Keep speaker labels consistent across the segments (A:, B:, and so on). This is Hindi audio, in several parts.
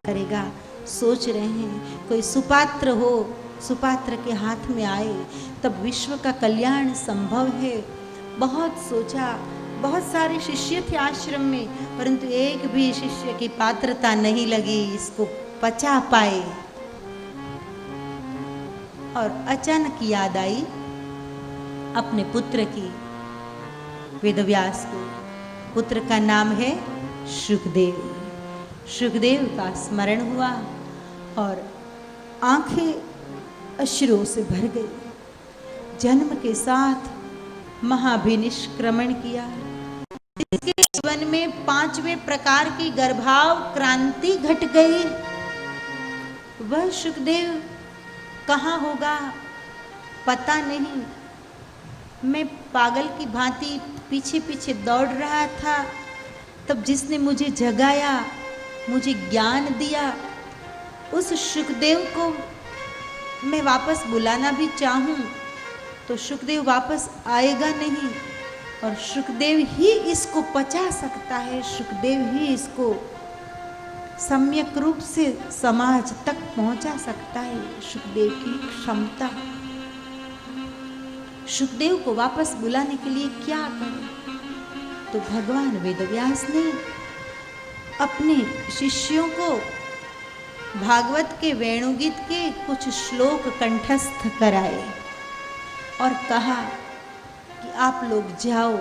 A: करेगा। सोच रहे हैं कोई सुपात्र हो, सुपात्र के हाथ में आए तब विश्व का कल्याण संभव है। बहुत सोचा, बहुत सारे शिष्य थे आश्रम में, परंतु एक भी शिष्य की पात्रता नहीं लगी इसको पचा पाए। और अचानक याद आई अपने पुत्र की, वेदव्यास को। पुत्र का नाम है शुकदेव। शुकदेव का स्मरण हुआ और आंखें अश्रुओं से भर गई। जन्म के साथ महाभिनिष्क्रमण किया। इसके जीवन में 5वें प्रकार की गर्भाव क्रांति घट गई। वह शुकदेव कहाँ होगा पता नहीं। मैं पागल की भांति पीछे पीछे दौड़ रहा था, तब जिसने मुझे जगाया, मुझे ज्ञान दिया, उस शुकदेव को मैं वापस बुलाना भी चाहूं तो शुकदेव वापस आएगा नहीं। और शुकदेव ही इसको पचा सकता है, शुकदेव ही इसको सम्यक रूप से समाज तक पहुंचा सकता है। शुकदेव की क्षमता। शुकदेव को वापस बुलाने के लिए क्या करें? तो भगवान वेदव्यास ने अपने शिष्यों को भागवत के वेणुगीत के कुछ श्लोक कंठस्थ कराए और कहा कि आप लोग जाओ,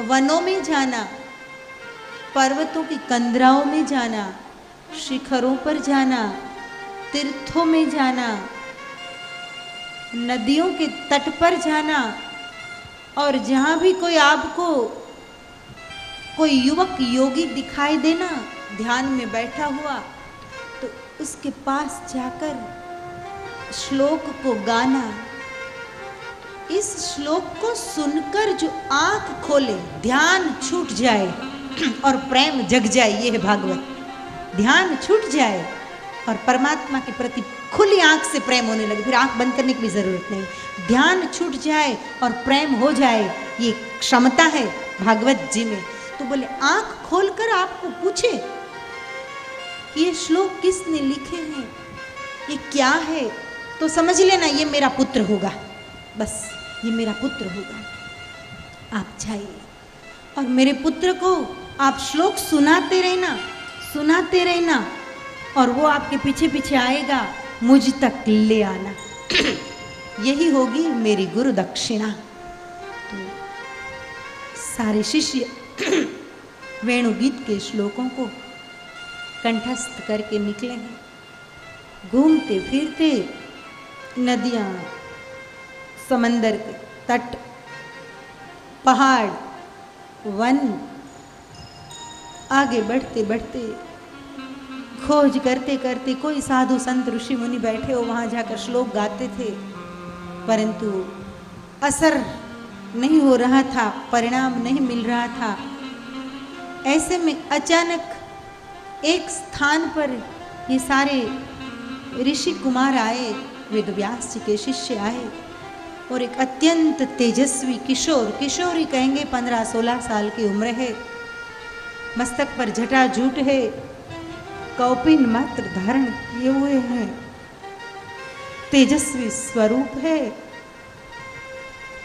A: वनों में जाना, पर्वतों की कंदराओं में जाना, शिखरों पर जाना, तीर्थों में जाना, नदियों के तट पर जाना, और जहां भी कोई आपको कोई युवक योगी दिखाई देना ध्यान में बैठा हुआ, तो उसके पास जाकर श्लोक को गाना। इस श्लोक को सुनकर जो आंख खोले, ध्यान छूट जाए और प्रेम जग जाए, ये है भागवत। ध्यान छूट जाए और परमात्मा के प्रति खुली आंख से प्रेम होने लगे, फिर आंख बंद करने की भी जरूरत नहीं। ध्यान छूट जाए और प्रेम हो जाए, ये क्षमता है भागवत जी में। तो बोले आंख खोलकर आपको पूछे कि ये श्लोक किसने लिखे हैं, ये क्या है, तो समझ लेना ये मेरा पुत्र होगा, बस ये मेरा पुत्र होगा। आप जाइए और मेरे पुत्र को आप श्लोक सुनाते रहना, सुनाते रहना, और वो आपके पीछे पीछे आएगा, मुझ तक ले आना। यही होगी मेरी गुरु दक्षिणा। तो सारे शिष्य वेणुगीत के श्लोकों को कंठस्थ करके निकले हैं। घूमते फिरते नदियाँ, समंदर के तट, पहाड़, वन, आगे बढ़ते बढ़ते खोज करते करते कोई साधु संत ऋषि मुनि बैठे हो वहाँ जाकर श्लोक गाते थे, परंतु असर नहीं हो रहा था, परिणाम नहीं मिल रहा था। ऐसे में अचानक एक स्थान पर ये सारे ऋषि कुमार आए, वेदव्यास जी के शिष्य आए, और एक अत्यंत तेजस्वी किशोर, किशोर ही कहेंगे, 15-16 साल की उम्र है, मस्तक पर जटाजूट है, कौपिन मात्र धारण किए हुए हैं, तेजस्वी स्वरूप है,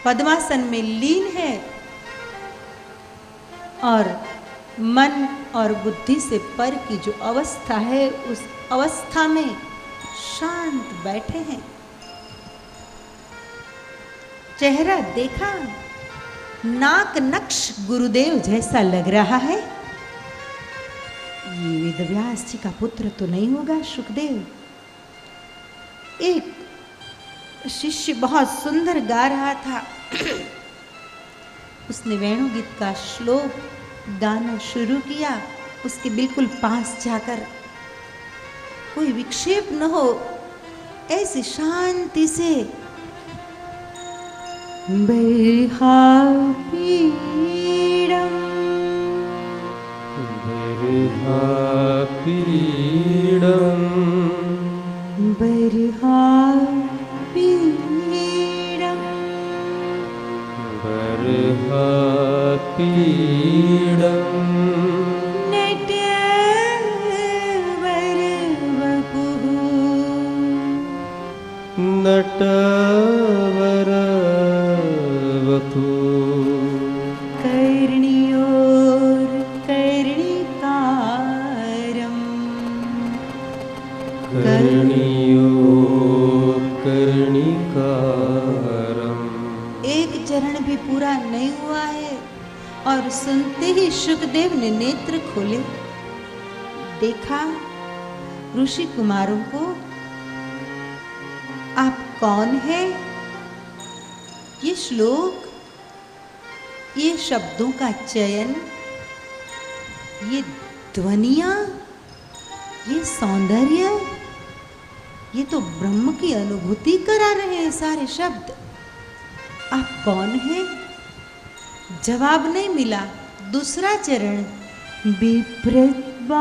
A: पद्मासन में लीन है और मन और बुद्धि से पर की जो अवस्था है उस अवस्था में शांत बैठे हैं। चेहरा देखा, नाक नक्श गुरुदेव जैसा लग रहा है। ये वेदव्यास जी का पुत्र तो नहीं होगा शुकदेव। एक शिष्य बहुत सुंदर गा रहा था, उसने वेणुगीत का श्लोक गाना शुरू किया। उसके बिल्कुल पास जाकर, कोई विक्षेप न हो, ऐसे शांति से बर्हापीडम बर्हापीडम बर्हापीडम नट
B: नटवर वपु
A: कर्णियोर्कर्णिकारम्
B: कर्णियोर्कर्णिकारम्।
A: एक चरण भी पूरा नहीं हुआ है और सुनते ही शुकदेव ने नेत्र खोले, देखा ऋषि कुमारों को। आप कौन है? ये श्लोक, ये शब्दों का चयन, ये ध्वनियां, ये सौंदर्य, ये तो ब्रह्म की अनुभूति करा रहे हैं सारे शब्द। आप कौन हैं? जवाब नहीं मिला। दूसरा चरण, बिभ्रद्वासा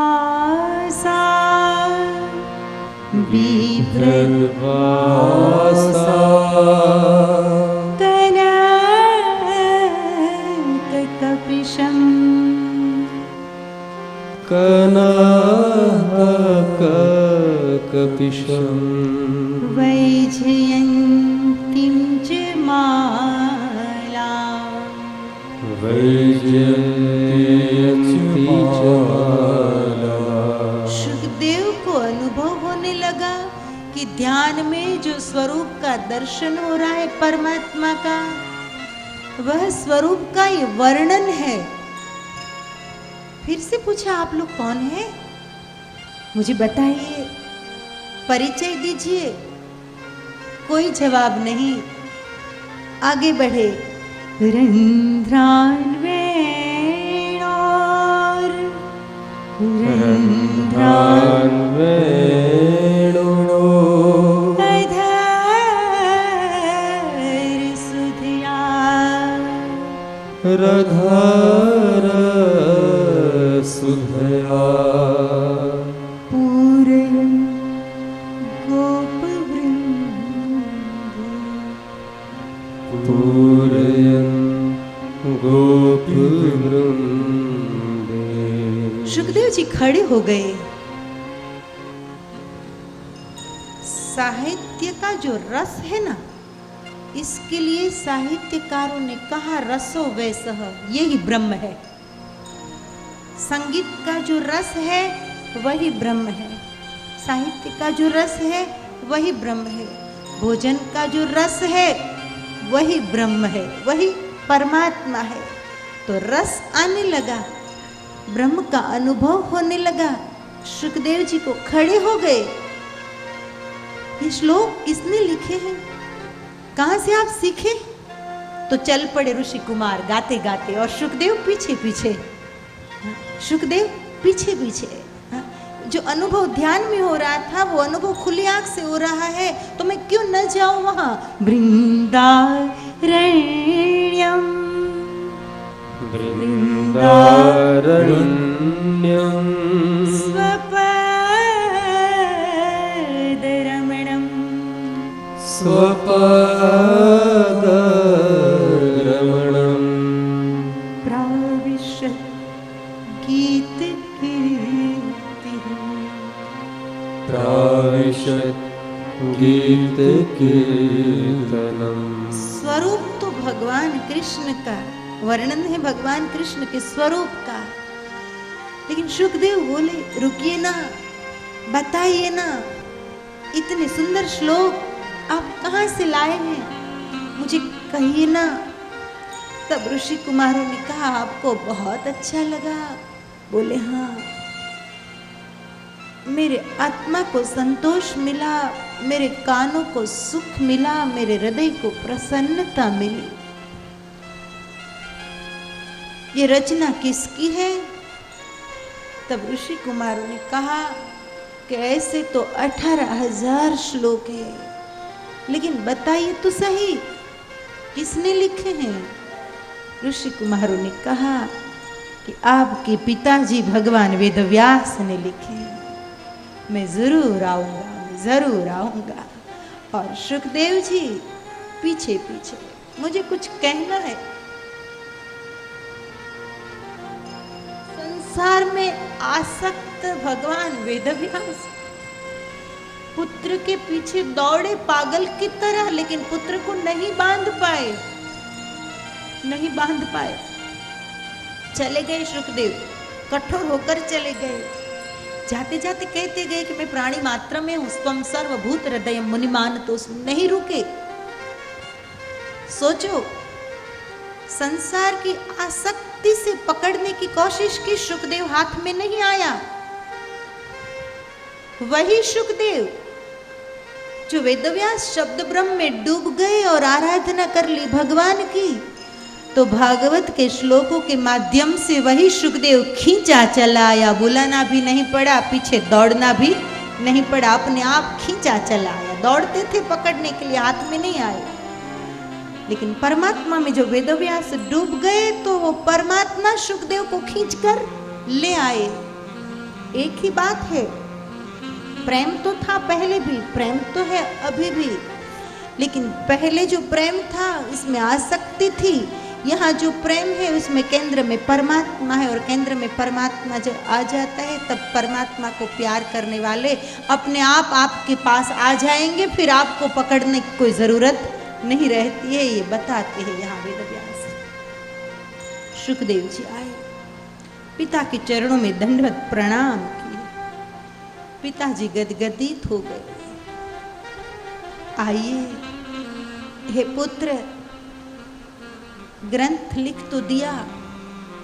B: बिभ्रद्वासा
A: कनककपिशम्
B: कनककपिशम्
A: वैजयन्तीं च मालाम्
B: वैजयन्ती च मालाम्।
A: सुखदेव को अनुभव होने लगा कि ध्यान में जो स्वरूप का दर्शन हो रहा है परमात्मा का, वह स्वरूप का ये वर्णन है। फिर से पूछा, आप लोग कौन हैं? मुझे बताइए, परिचय दीजिए। कोई जवाब नहीं। आगे बढ़े, रंध्रान वेणोर
B: रंध्रान वेणो
A: अधर सुधिया
B: रधर सुधया
A: पूरयन् गोपवृन्द
B: पूरयन् गोपवृन्दे।
A: सुखदेव जी खड़े हो गए। साहित्य का जो रस है ना, इसके लिए साहित्यकारों ने कहा रसो वैसह, यही ब्रह्म है। संगीत का जो रस है वही ब्रह्म है, साहित्य का जो रस है वही ब्रह्म है, भोजन का जो रस है वही ब्रह्म है, वही परमात्मा है। तो रस आने लगा, ब्रह्म का अनुभव होने लगा। सुखदेव जी को खड़े हो गए। ये श्लोक किसने लिखे हैं? कहां से आप सीखे? तो चल पड़े ऋषि कुमार गाते गाते, और सुखदेव पीछे पीछे। सुखदेव पीछे पीछे। जो अनुभव ध्यान में हो रहा था, वो अनुभव खुली आंख से हो रहा है, तो मैं क्यों न जाऊं वहां? वृंदारण्यम
B: वृंदारण्यम
A: स्वपदरमणम्
B: स्वपदरमणम्
A: प्राविशत् गीतकीर्तिः
B: प्राविशत् गीतकीर्तनम्।
A: स्वरूप तो भगवान कृष्ण का वर्णन है, भगवान कृष्ण के स्वरूप का। लेकिन सुखदेव बोले, रुकिए ना, बताइए ना, इतने सुंदर श्लोक आप कहाँ से लाए हैं, मुझे कहिए ना। तब ऋषि कुमारों ने कहा, आपको बहुत अच्छा लगा? बोले हाँ, मेरे आत्मा को संतोष मिला, मेरे कानों को सुख मिला, मेरे हृदय को प्रसन्नता मिली। ये रचना किसकी है? तब ऋषि कुमारों ने कहा कि ऐसे तो 18,000 श्लोक है, लेकिन बताइए तो सही, किसने लिखे हैं? ऋषि कुमारों ने कहा कि आपके पिताजी भगवान वेदव्यास ने लिखे हैं। मैं जरूर आऊंगा, मैं जरूर आऊंगा। और सुखदेव जी पीछे पीछे, मुझे कुछ कहना है। संसार में आसक्त भगवान वेदव्यास, पुत्र के पीछे दौड़े पागल की तरह, लेकिन पुत्र को नहीं बांध पाए, नहीं बांध पाए। चले गए शुकदेव, कठोर होकर चले गए। जाते जाते कहते गए कि मैं प्राणी मात्र में हूं, स्वम सर्वभूत हृदय मुनिमान, तो नहीं रुके। सोचो, संसार की आसक्ति से पकड़ने की कोशिश की, शुकदेव हाथ में नहीं आया। वही शुकदेव जो वेदव्यास शब्द ब्रह्म में डूब गए और आराधना कर ली भगवान की, तो भागवत के श्लोकों के माध्यम से वही शुकदेव खींचा चला आया, बुलाना भी नहीं पड़ा, पीछे दौड़ना भी नहीं पड़ा, अपने आप खींचा चला आया। दौड़ते थे पकड़ने के लिए, हाथ में नहीं आए। लेकिन परमात्मा में जो वेदव्यास डूब गए, तो वो परमात्मा शुकदेव को खींचकर ले आए। एक ही बात है, प्रेम तो था पहले भी, प्रेम तो है अभी भी, लेकिन पहले जो प्रेम था इसमें आसक्ति थी, यहाँ जो प्रेम है उसमें केंद्र में परमात्मा है, और केंद्र में परमात्मा जब आ जाता है तब परमात्मा को प्यार करने वाले अपने आप आपके पास आ जाएंगे, फिर आपको पकड़ने की कोई जरूरत नहीं रहती है। ये बताते हैं यहाँ वेदव्यास। शुकदेव जी आए, पिता के चरणों में दंडवत प्रणाम किए। पिताजी गदगदित हो गए। आइए हे पुत्र, ग्रंथ लिख तो दिया,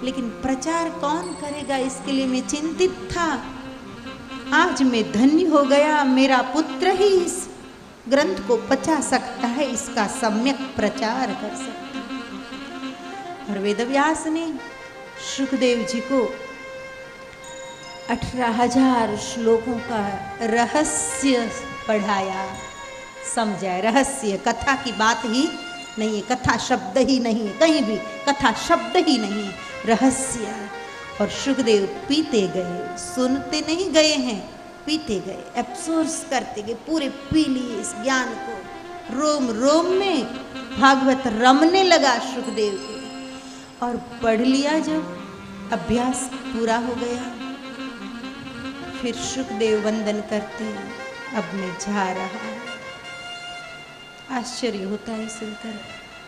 A: लेकिन प्रचार कौन करेगा, इसके लिए मैं चिंतित था। आज मैं धन्य हो गया, मेरा पुत्र ही इस ग्रंथ को पचा सकता है, इसका सम्यक प्रचार कर सकता है। और वेदव्यास ने शुकदेव जी को 18,000 श्लोकों का रहस्य पढ़ाया, समझाया। रहस्य, कथा की बात ही नहीं है, कथा शब्द ही नहीं है, कहीं भी कथा शब्द ही नहीं, रहस्य। और शुकदेव पीते गए, सुनते नहीं गए हैं, पीते गए, एब्सोर्स करते गए, पूरे पी लिए इस ज्ञान को। रोम रोम में भागवत रमने लगा शुकदेव के। और पढ़ लिया, जब अभ्यास पूरा हो गया, फिर शुकदेव वंदन करते हैं, अब मैं जा रहा हूं। आश्चर्य होता है सुनकर,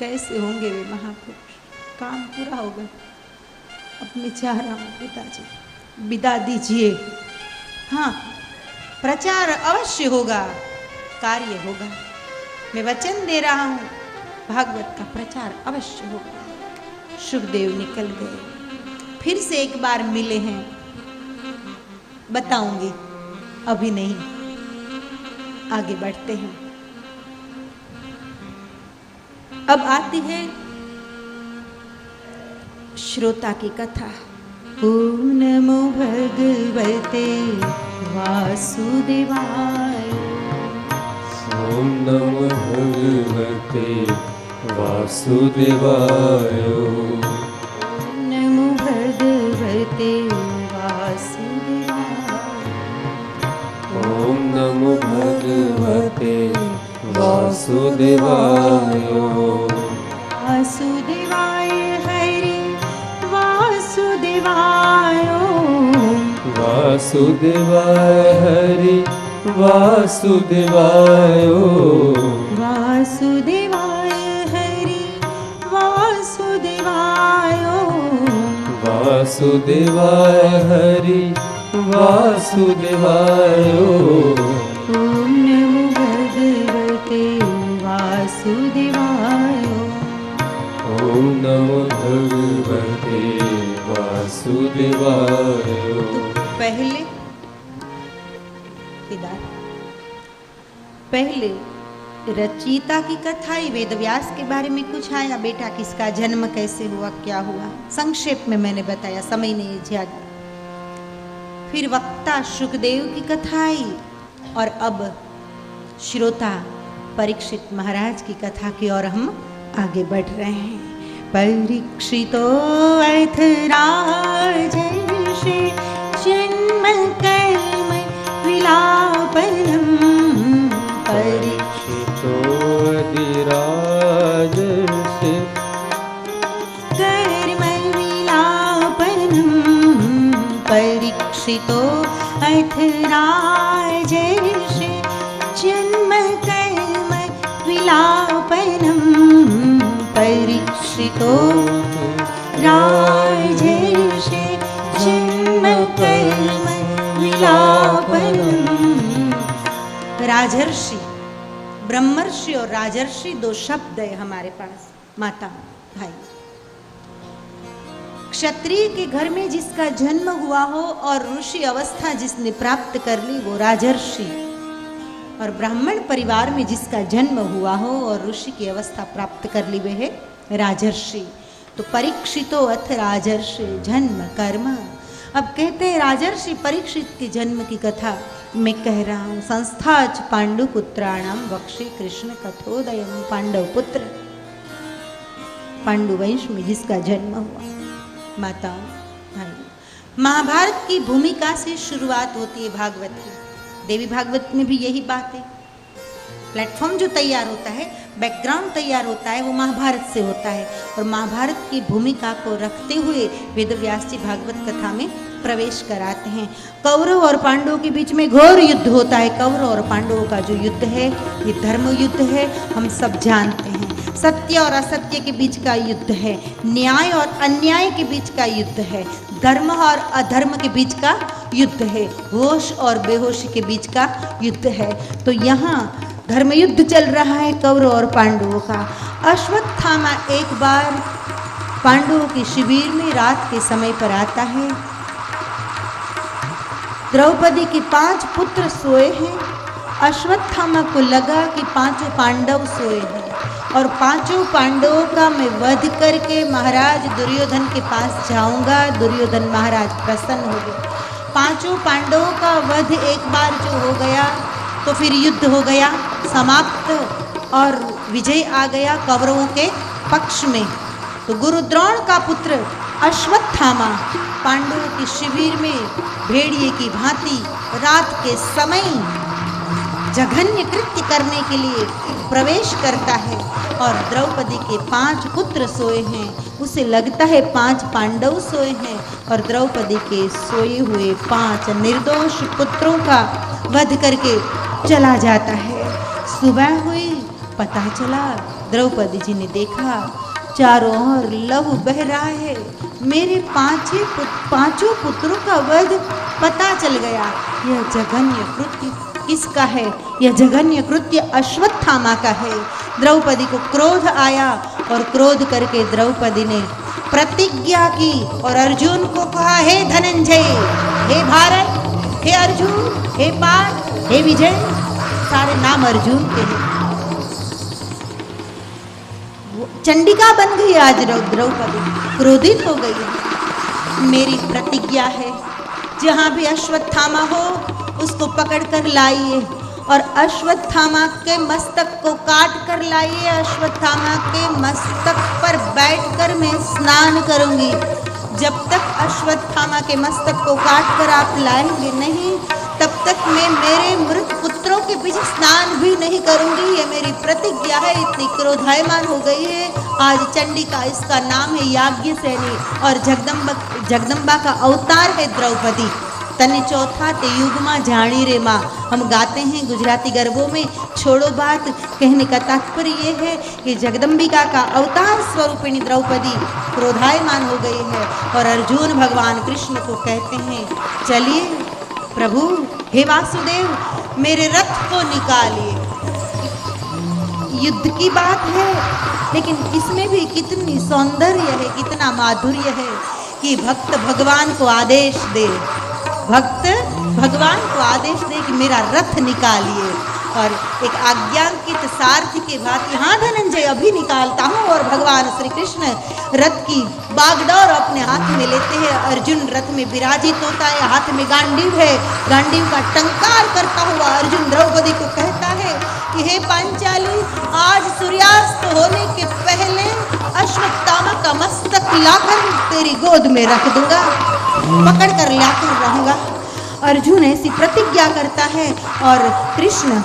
A: कैसे होंगे वे महापुरुष। काम पूरा हो गया, अब मैं जा रहा हूं पिताजी, विदा दीजिए। हाँ, प्रचार अवश्य होगा, कार्य होगा, मैं वचन दे रहा हूं, भागवत का प्रचार अवश्य होगा। शुकदेव निकल गए। फिर से एक बार मिले हैं, बताऊंगी, अभी नहीं, आगे बढ़ते हैं। अब आती है श्रोता की कथा। ओम नमो भगवते वासुदेवाय।
B: ओम नमो भगवते वासुदेवाय।
A: ओम नमो भगवते वासुदेवाय।
B: ओम नमो भगवते वासुदेवाय।
A: वासुदेवाय हरि वासुदेवाय।
B: वासुदेवाय हरि वासुदेवाय।
A: वासुदेवाय हरि वासुदेवाय।
B: वासुदेवाय हरि वासुदेवाय।
A: ओम नमो भगवते वासुदेवाय।
B: ओम नमो भगवते वासुदेवाय।
A: पहले पहले रचयिता की कथा ही, वेदव्यास के बारे में कुछ आया, बेटा किसका जन्म कैसे हुआ, क्या हुआ, संक्षेप में मैंने बताया, समय नहीं ज्यादा। फिर वक्ता शुकदेव की कथा आई, और अब श्रोता परीक्षित महाराज की कथा की ओर हम आगे बढ़ रहे हैं। परीक्षितो अर्थराजर्षि जन्म कर्म विलापनम्।
B: परीक्षितो अधिराजर्षि
A: कर्म विलापनम्। परीक्षितो अर्थराजर्षि परीक्षितो राजर्षि जन्म कर्म विलापनम्। राजर्षि, ब्रह्मर्षि और राजर्षि दो शब्द है हमारे पास माता भाई। क्षत्रिय के घर में जिसका जन्म हुआ हो और ऋषि अवस्था जिसने प्राप्त कर ली वो राजर्षि, और ब्राह्मण परिवार में जिसका जन्म हुआ हो और ऋषि की अवस्था प्राप्त कर ली वे है राजर्षि। तो परीक्षितो अथ राजर्षि जन्म कर्म। अब कहते हैं राजर्षि परीक्षित के जन्म की कथा मैं कह रहा हूं। संस्थाच पांडु पुत्राणाम वक्षे कृष्ण कथोदयम। पांडव पुत्र, पांडु वंश में जिसका जन्म हुआ। माताओं भाई, महाभारत की भूमिका से शुरुआत होती है भागवत की। देवी भागवत में भी यही बात है। प्लेटफॉर्म जो तैयार होता है, बैकग्राउंड तैयार होता है, वो महाभारत से होता है। और महाभारत की भूमिका को रखते हुए वेद व्यास जी भागवत कथा में प्रवेश कराते हैं। कौरव और पांडवों के बीच में घोर युद्ध होता है। कौरव और पांडवों का जो युद्ध है ये धर्म युद्ध है, हम सब जानते हैं। सत्य और असत्य के बीच का युद्ध है, न्याय और अन्याय के बीच का युद्ध है, धर्म और अधर्म के बीच का युद्ध है, होश और बेहोशी के बीच का युद्ध है। तो यहाँ धर्म युद्ध चल रहा है कौरव और पांडवों का। अश्वत्थामा एक बार पांडवों के शिविर में रात के समय पर आता है। द्रौपदी के 5 पुत्र सोए हैं। अश्वत्थामा को लगा कि 5 पांडव सोए हैं और 5 पांडवों का मैं वध करके महाराज दुर्योधन के पास जाऊंगा। दुर्योधन महाराज प्रसन्न हो गए। 5 पांडवों का वध एक बार जो हो गया तो फिर युद्ध हो गया समाप्त और विजय आ गया कौरवों के पक्ष में। तो गुरु द्रोण का पुत्र अश्वत्थामा पांडवों के शिविर में भेड़िए की भांति रात के समय जघन्य कृत्य करने के लिए प्रवेश करता है। और द्रौपदी के 5 पुत्र सोए हैं। उसे लगता है 5 पांडव सोए हैं और द्रौपदी के सोए हुए 5 निर्दोष पुत्रों का वध करके चला जाता है। सुबह हुई, पता चला, द्रौपदी जी ने देखा चारों ओर लहू बह रहा है। मेरे 5 पुत्रों का वध पता चल गया। यह जघन्य कृत्य किसका है? यह जघन्य कृत्य अश्वत्थामा का है। द्रौपदी को क्रोध आया और क्रोध करके द्रौपदी ने प्रतिज्ञा की और अर्जुन को कहा, हे धनंजय, हे भारत, हे अर्जुन, हे पार्थ, हे विजय, सारे नाम अर्जुन के हैं। चंडिका बन गई आज द्रौपदी, क्रोधित हो गई। मेरी प्रतिज्ञा है जहां भी अश्वत्थामा हो उसको पकड़ कर लाइए और अश्वत्थामा के मस्तक को काट कर लाइए। अश्वत्थामा के मस्तक पर बैठकर मैं स्नान करूंगी। जब तक अश्वत्थामा के मस्तक को काट कर आप लाएंगे नहीं, तब तक मैं मेरे मृत पुत्रों के पीछे स्नान भी नहीं करूंगी। ये मेरी प्रतिज्ञा है। इतनी क्रोधायमान हो गई है आज चंडिका, इसका नाम है याज्ञसेनी और जगदम्बा का अवतार है द्रौपदी। तने चौथा ते युगमा जानी रे माँ, हम गाते हैं गुजराती गरबों में। छोड़ो बात, कहने का तात्पर्य ये है कि जगदम्बिका का अवतार स्वरूपिणी द्रौपदी क्रोधायमान हो गई है और अर्जुन भगवान कृष्ण को कहते हैं, चलिए प्रभु, हे वासुदेव, मेरे रथ को निकालिए। युद्ध की बात है, लेकिन इसमें भी कितनी सौंदर्य है, कितना माधुर्य है कि भक्त भगवान को आदेश दे, भक्त भगवान को आदेश दे कि मेरा रथ निकालिए। और एक आज्ञांकित सारथी के भांति, हाँ धनंजय, अभी निकालता हूँ। और भगवान श्री कृष्ण रथ की बागडोर अपने हाथ में लेते हैं। अर्जुन रथ में विराजित होता है, हाथ में गांडीव है। गांडीव का टंकार करता हुआ अर्जुन द्रौपदी को कहता है कि हे पांचाली, आज सूर्यास्त होने के पहले अश्वत्थामा का मस्तक लाकर तेरी गोद में रख दूंगा, पकड़ कर लाकर रहूंगा। अर्जुन ऐसी प्रतिज्ञा करता है और कृष्ण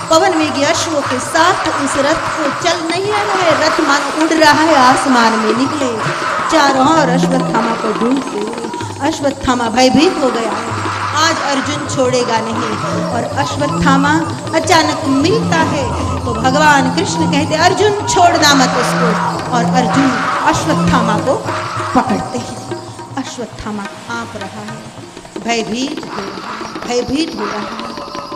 A: पवन में अश्वों के साथ उस रथ को चल नहीं रहा है। रथ मान उड़ रहा है, आसमान में निकले। चारों ओर अश्वत्थामा को ढूंढते हुए अश्वत्थामा भयभीत हो गया है। आज अर्जुन छोड़ेगा नहीं। और अश्वत्थामा अचानक मिलता है तो भगवान कृष्ण कहते अर्जुन छोड़ना मत उसको, और अर्जुन अश्वत्थामा को पकड़ते हैं। अश्वत्थामा कांप रहा है, भयभीत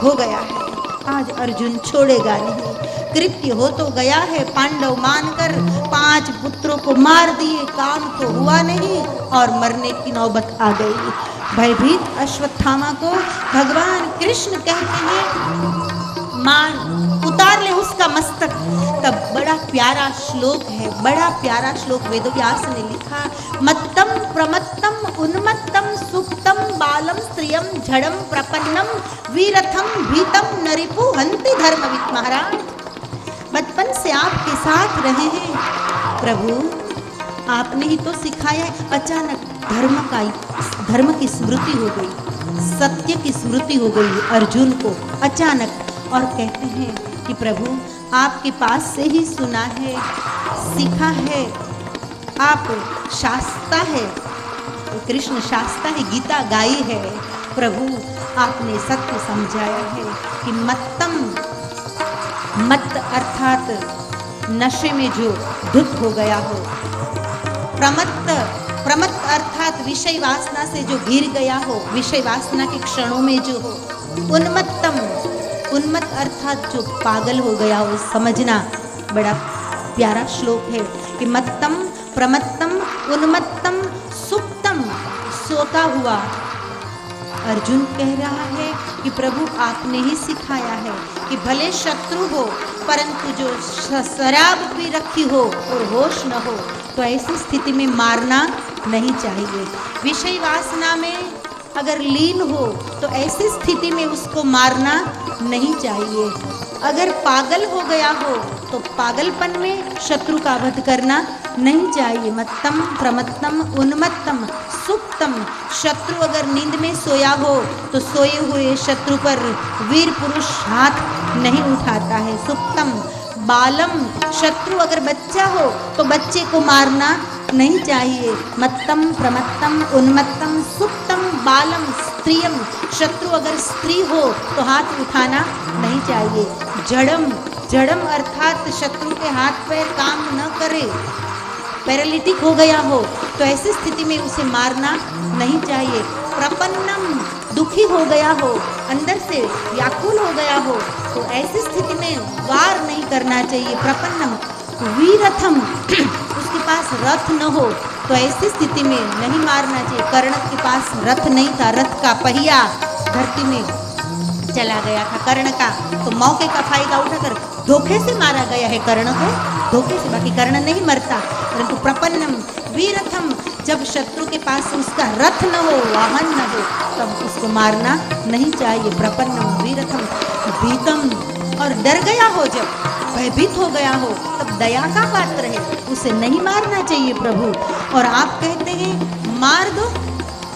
A: हो गया है। आज अर्जुन छोड़ेगा नहीं। कृत्य हो तो गया है, पांडव मानकर 5 पुत्रों को मार दिए, काम तो हुआ नहीं और मरने की नौबत आ गई। भयभीत अश्वत्थामा को भगवान कृष्ण कहते हैं मार, उतार ले उसका मस्तक। तब बड़ा प्यारा श्लोक है, बड़ा प्यारा श्लोक वेदव्यास ने लिखा, मत्तम प्रमत्तम उन्मत्तम सुप्तम बालम स्त्रियम झड़म प्रपन्नम वीरथम भीतम नरिपु हंति धर्मवित्। महाराज बचपन से आपके साथ रहे हैं प्रभु, आपने ही तो सिखाया। अचानक धर्म की स्मृति हो गई, सत्य की स्मृति हो गई अर्जुन को अचानक, और कहते हैं कि प्रभु आपके पास से ही सुना है, सीखा है, आप शास्ता है, कृष्ण शास्ता है, गीता गाई है। प्रभु आपने सत्य समझाया है कि मत अर्थात नशे में जो धुत हो गया हो, प्रमत्त अर्थात विषय वासना से जो घिर गया हो, विषय वासना के क्षणों में जो हो, उन्मत्त अर्थात जो पागल हो गया हो। समझना, बड़ा प्यारा श्लोक है कि मत्तम प्रमत्तम उन्मत्तम सुप्तम, सोता हुआ अर्जुन कह रहा है कि प्रभु आपने ही सिखाया है कि भले शत्रु हो परंतु जो शराब पी रखी हो और होश न हो तो ऐसी स्थिति में मारना नहीं चाहिए। विषय वासना में अगर लीन हो तो ऐसी स्थिति में उसको मारना नहीं चाहिए। अगर पागल हो गया हो तो पागलपन में शत्रु का वध करना नहीं चाहिए। मत्तम प्रमत्तम उन्मत्तम सुप्तम, शत्रु अगर नींद में सोया हो तो सोए हुए शत्रु पर वीर पुरुष हाथ नहीं उठाता है। सुप्तम बालम, शत्रु अगर बच्चा हो तो बच्चे को मारना नहीं चाहिए। मत्तम प्रमत्तम उन्मत्तम सुप्तम बालम स्त्रियम, शत्रु अगर स्त्री हो तो हाथ उठाना नहीं चाहिए। जड़म अर्थात शत्रु के हाथ पैर काम न करे, पैरालिटिक हो गया हो तो ऐसी स्थिति में उसे मारना नहीं चाहिए। प्रपन्नम, दुखी हो गया हो, अंदर से व्याकुल हो गया हो तो ऐसी स्थिति में वार नहीं करना चाहिए। प्रपन्नम वीरथम, उसके पास रथ न हो तो ऐसी स्थिति में नहीं मारना चाहिए। कर्ण के पास रथ नहीं था, रथ का पहिया धरती में चला गया था कर्ण का, तो मौके का फायदा उठाकर धोखे से मारा गया है कर्ण को, धोखे से, बाकी कर्ण नहीं मरता। परंतु प्रपन्नम वीरथम, जब शत्रु के पास उसका रथ न हो, वाहन न हो, तब उसको मारना नहीं चाहिए। प्रपन्नम वीरथम भीतम, और डर गया हो, जब भयभीत हो गया हो तब दया का पात्र है, उसे नहीं मारना चाहिए प्रभु। और आप कहते हैं मार दो,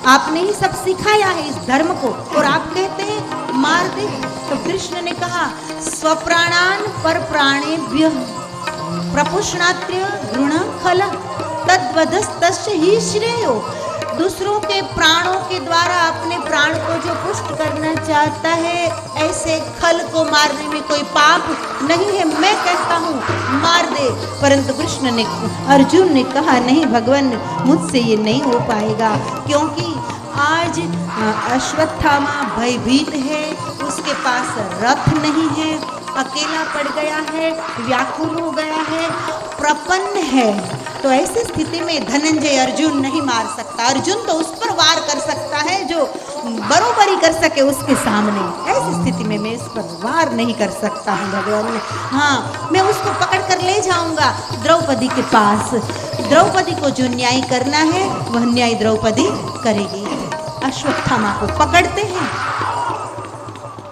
A: आपने ही सब सिखाया है इस धर्म को, और आप कहते हैं मार दे। तो कृष्ण ने कहा स्वप्राणान पर प्राणेभ्य प्रपुष्णात्य ऋण खल तद्वधस्तस्य ही श्रेयो, दूसरों के प्राणों के द्वारा अपने प्राण को जो पुष्ट करना चाहता है, ऐसे खल को मारने में कोई पाप नहीं है। मैं कहता हूँ मार दे, परंतु कृष्ण ने, अर्जुन ने कहा नहीं भगवान, मुझसे ये नहीं हो पाएगा, क्योंकि आज अश्वत्थामा भयभीत है, उसके पास रथ नहीं है, अकेला पड़ गया है, व्याकुल हो गया है, प्रपन्न है। तो ऐसी स्थिति में धनंजय अर्जुन नहीं मार सकता। अर्जुन तो उस पर वार कर सकता है जो बरोबरी कर सके उसके सामने। ऐसी स्थिति में मैं उस पर वार नहीं कर सकता हूँ भगवान ने। हाँ, मैं उसको पकड़ कर ले जाऊंगा द्रौपदी के पास। द्रौपदी को जो न्याय करना है वह न्याय द्रौपदी करेगी। अश्वत्थामा को पकड़ते हैं,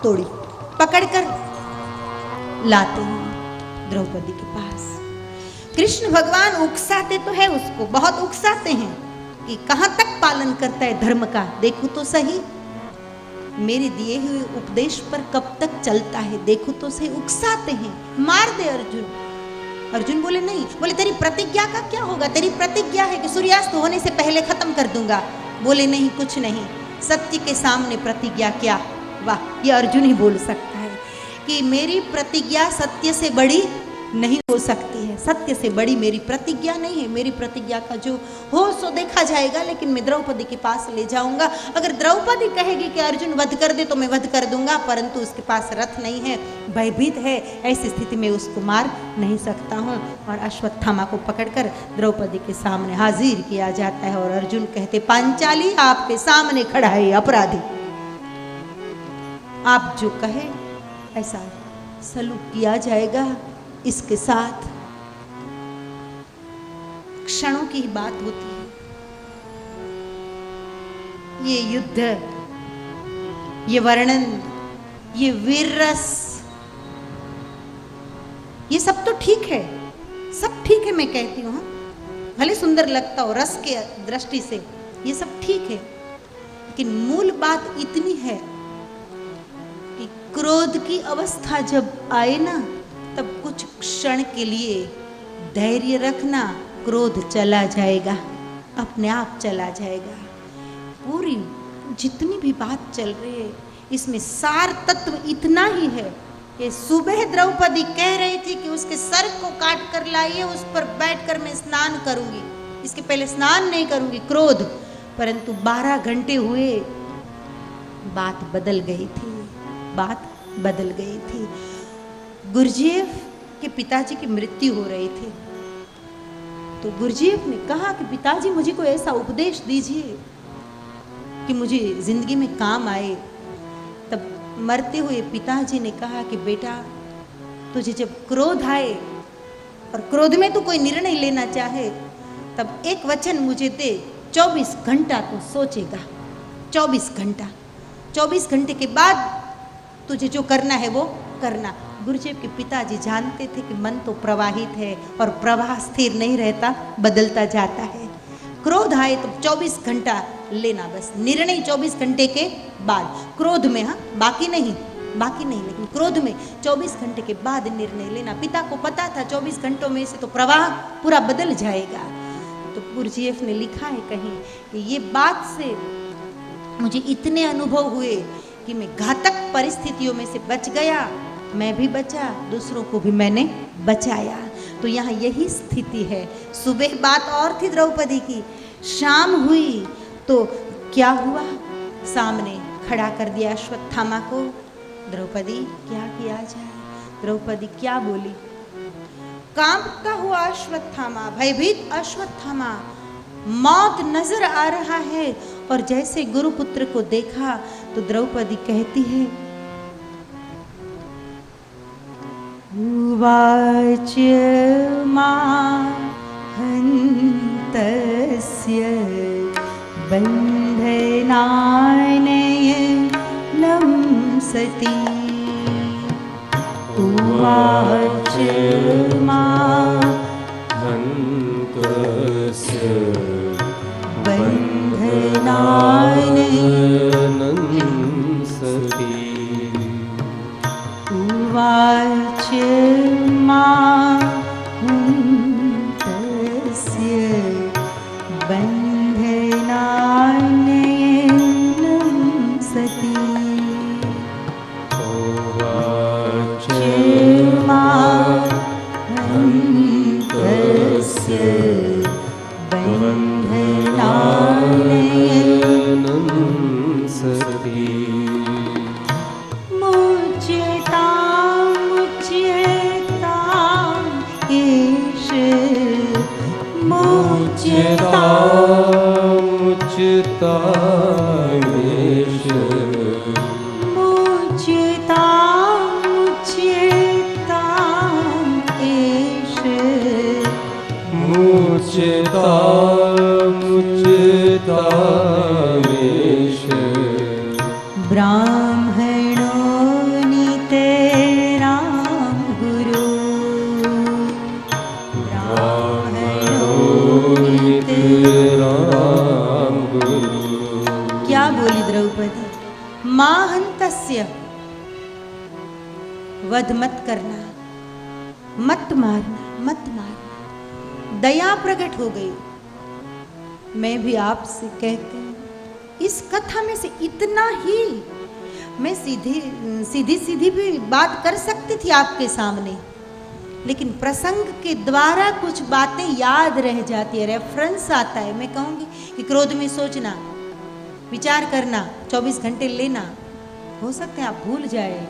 A: तोड़ी पकड़कर लाते हैं द्रौपदी के पास। कृष्ण भगवान उकसाते तो है उसको, बहुत उकसाते हैं कि कहाँ तक पालन करता है धर्म का, देखो तो सही, मेरे दिए हुए उपदेश पर कब तक चलता है, देखो तो सही। उकसाते हैं, मार दे अर्जुन। अर्जुन बोले नहीं, बोले तेरी प्रतिज्ञा का क्या होगा, तेरी प्रतिज्ञा है कि सूर्यास्त होने से पहले खत्म कर दूंगा। बोले नहीं, कुछ नहीं, सत्य के सामने प्रतिज्ञा क्या, वाह, ये अर्जुन ही बोल सकता है कि मेरी प्रतिज्ञा सत्य से बड़ी नहीं हो सकती है, सत्य से बड़ी मेरी प्रतिज्ञा नहीं है। मेरी प्रतिज्ञा का जो हो सो देखा जाएगा, लेकिन मैं द्रौपदी के पास ले जाऊंगा। अगर द्रौपदी कहेगी कि अर्जुन वध कर दे तो मैं वध कर दूंगा, परंतु उसके पास रथ नहीं है, भयभीत है, ऐसी स्थिति में उसको मार नहीं सकता हूँ। और अश्वत्थामा को पकड़कर द्रौपदी के सामने हाजिर किया जाता है और अर्जुन कहते, पांचाली आपके सामने खड़ा है अपराधी, आप जो कहे ऐसा सलूक किया जाएगा। इसके साथ क्षणों की ही बात होती है। ये युद्ध, ये वर्णन, ये वीर रस, ये सब तो ठीक है, सब ठीक है, मैं कहती हूँ, भले सुंदर लगता हो रस के दृष्टि से, ये सब ठीक है, लेकिन मूल बात इतनी है कि क्रोध की अवस्था जब आए ना, तब कुछ क्षण के लिए धैर्य रखना, क्रोध चला जाएगा, अपने आप चला जाएगा। पूरी जितनी भी बात चल रही है, इसमें सार तत्व इतना ही है कि सुबह द्रौपदी कह रही थी कि उसके सर को काट कर लाइए, उस पर बैठकर मैं स्नान करूंगी, इसके पहले स्नान नहीं करूंगी, क्रोध। परंतु 12 घंटे हुए, बात बदल गई थी, बात बदल गई थी। गुरजेफ के पिताजी की मृत्यु हो रही थी, तो गुरजेफ ने कहा कि पिताजी मुझे कोई ऐसा उपदेश दीजिए कि मुझे जिंदगी में काम आए। तब मरते हुए पिताजी ने कहा कि बेटा, तुझे जब क्रोध आए और क्रोध में तू कोई निर्णय लेना चाहे, तब एक वचन मुझे दे, 24 घंटा तू सोचेगा, 24 घंटा, 24 घंटे के बाद तुझे जो करना है वो करना। गुरजेफ के पिताजी जानते थे कि मन तो प्रवाहित है और प्रवाह स्थिर नहीं रहता, बदलता जाता है। क्रोध आए तो 24 घंटा लेना, बस निर्णय 24 घंटे के बाद, क्रोध में, हाँ, बाकी नहीं, लेकिन क्रोध में 24 घंटे के बाद निर्णय लेना। पिता को पता था 24 घंटों में से तो प्रवाह पूरा बदल जाएगा। तो गुरजेफ ने लिखा है कहीं कि ये बात से मुझे इतने अनुभव हुए कि मैं घातक परिस्थितियों में से बच गया, मैं भी बचा, दूसरों को भी मैंने बचाया। तो यहाँ यही स्थिति है। सुबह बात और थी द्रौपदी की, शाम हुई तो क्या हुआ, सामने खड़ा कर दिया अश्वत्थामा को। द्रौपदी क्या किया जाए, द्रौपदी क्या बोली, कांपता हुआ अश्वत्थामा, भयभीत अश्वत्थामा, मौत नजर आ रहा है। और जैसे गुरुपुत्र को देखा तो द्रौपदी कहती है, उवाच मां हन्तस्य बन्धनानयनं सती, उवाच मां
B: हन्तस्य
A: बन्धनानयनं
B: सती,
A: उवाच मां हन्तस्य बन्धनानयनं सती,
B: उवाच
A: मां हन्तस्य बन्धनानयनं
B: सती, मुच्यतामेष,
A: मुच्यतामेष,
B: मुच्यतामेष,
A: ब्राह्मणो नितरां गुरु, ब्राह्मणो नितरां गुरु। क्या बोली द्रौपदी, मां हन्तस्य, वध मत करना, मत मारना, मत मारना। दया प्रकट हो गई। मैं भी आपसे कहती हूँ, इस कथा में से इतना ही मैं सीधी भी बात कर सकती थी आपके सामने, लेकिन प्रसंग के द्वारा कुछ बातें याद रह जाती है, रेफरेंस आता है। मैं कहूंगी कि क्रोध में सोचना, विचार करना, 24 घंटे लेना, हो सकते हैं आप भूल जाए,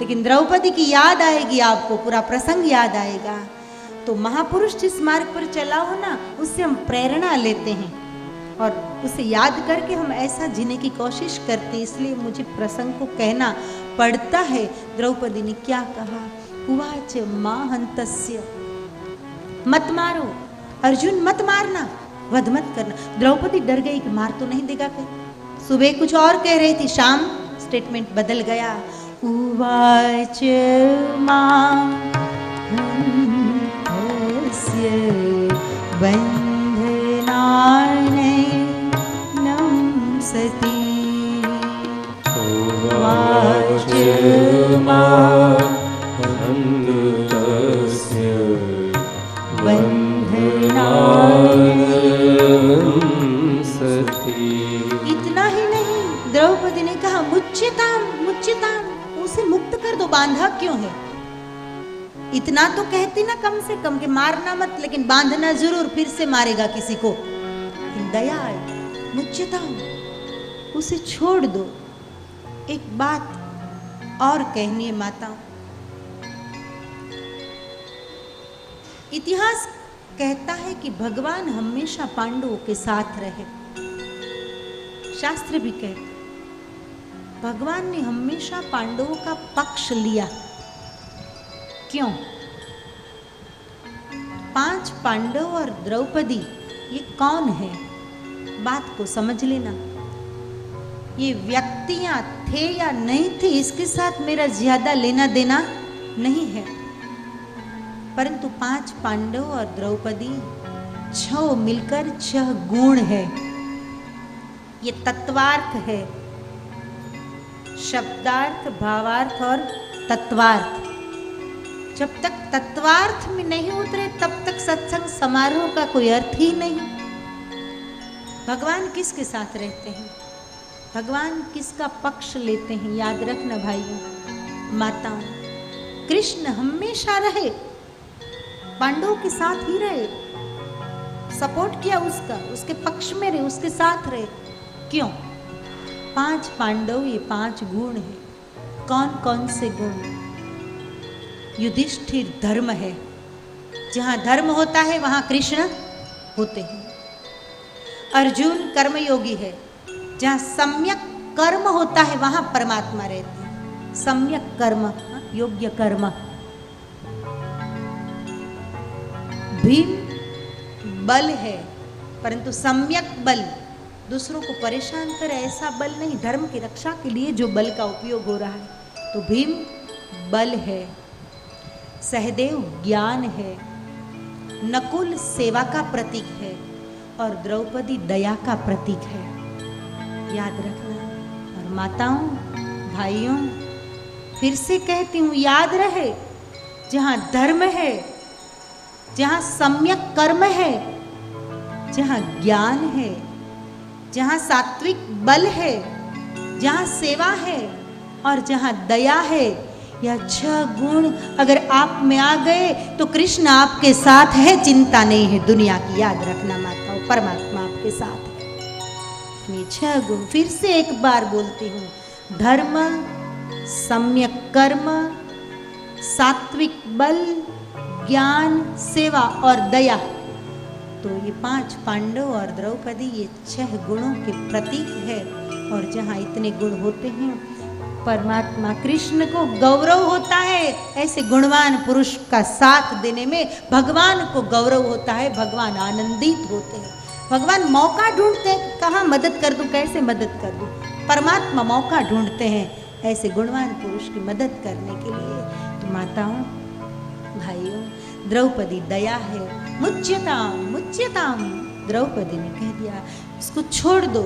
A: लेकिन द्रौपदी की याद आएगी, आपको पूरा प्रसंग याद आएगा। तो महापुरुष जिस मार्ग पर चला हो ना, उससे हम प्रेरणा लेते हैं और उसे याद करके हम ऐसा जीने की कोशिश करते हैं। इसलिए मुझे प्रसंग को कहना पड़ता है। द्रौपदी ने क्या कहा? उवाच माहंतस्य, मत मारो अर्जुन, मत मारना, वध मत करना। द्रौपदी डर गई कि मार तो नहीं देगा कहीं। सुबह कुछ और कह रही थी, शाम स्टेटमेंट बदल गया। उवाच माहंतस्य बंधनानैनं सती।
B: उवाच माहंतस्य बंधनानैनं सती।
A: इतना ही नहीं, द्रौपदी ने कहा मुच्यताम मुच्यताम, उसे मुक्त कर दो, बांधा क्यों है? इतना तो कहती ना कम से कम कि मारना मत, लेकिन बांधना जरूर, फिर से मारेगा किसी को। दया आई, मुच्यताम, उसे छोड़ दो। एक बात और कहनी है माताओं, इतिहास कहता है कि भगवान हमेशा पांडवों के साथ रहे। शास्त्र भी कहते भगवान ने हमेशा पांडवों का पक्ष लिया। क्यों? 5 पांडव और द्रौपदी ये कौन है? बात को समझ लेना। ये व्यक्तियां थे या नहीं थे, इसके साथ मेरा ज्यादा लेना देना नहीं है, परंतु 5 पांडव और द्रौपदी 6 मिलकर 6 गुण है। ये तत्वार्थ है, शब्दार्थ, भावार्थ और तत्वार्थ। जब तक तत्वार्थ में नहीं उतरे तब तक सत्संग समारोह का कोई अर्थ ही नहीं। भगवान किसके साथ रहते हैं? भगवान किसका पक्ष लेते हैं? याद रखना भाइयों, माताओं, कृष्ण हमेशा रहे, पांडवों के साथ ही रहे, सपोर्ट किया उसका, उसके पक्ष में रहे, उसके साथ रहे। क्यों? 5 पांडव, ये 5 गुण है। कौन कौन से गुण? युधिष्ठिर धर्म है, जहां धर्म होता है वहां कृष्ण होते हैं। अर्जुन कर्मयोगी है, जहां सम्यक कर्म होता है वहां परमात्मा रहते हैं। सम्यक कर्म, योग्य कर्म। भीम बल है, परंतु सम्यक बल, दूसरों को परेशान करे ऐसा बल नहीं, धर्म की रक्षा के लिए जो बल का उपयोग हो रहा है, तो भीम बल है। सहदेव ज्ञान है, नकुल सेवा का प्रतीक है और द्रौपदी दया का प्रतीक है। याद रखना। और माताओं, भाइयों, फिर से कहती हूं, याद रहे, जहां धर्म है, जहां सम्यक कर्म है, जहां ज्ञान है, जहां सात्विक बल है, जहां सेवा है और जहां दया है, यह 6 गुण अगर आप में आ गए तो कृष्ण आपके साथ है, चिंता नहीं है दुनिया की। याद रखना माताओं, परमात्मा आपके साथ है। ये 6 गुण फिर से एक बार बोलती हूँ, धर्म, सम्यक कर्म, सात्विक बल, ज्ञान, सेवा और दया। तो ये 5 पांडव और द्रौपदी ये 6 गुणों के प्रतीक है। और जहाँ इतने गुण होते हैं, परमात्मा कृष्ण को गौरव होता है ऐसे गुणवान पुरुष का साथ देने में। भगवान को गौरव होता है, भगवान आनंदित होते हैं। भगवान मौका ढूंढते हैं, कहाँ मदद कर दूं, कैसे मदद कर दूं। परमात्मा मौका ढूंढते हैं ऐसे गुणवान पुरुष की मदद करने के लिए। तो माताओं, भाइयों, द्रौपदी दया है। मुच्यताम मुच्यताम, द्रौपदी ने कह दिया इसको छोड़ दो।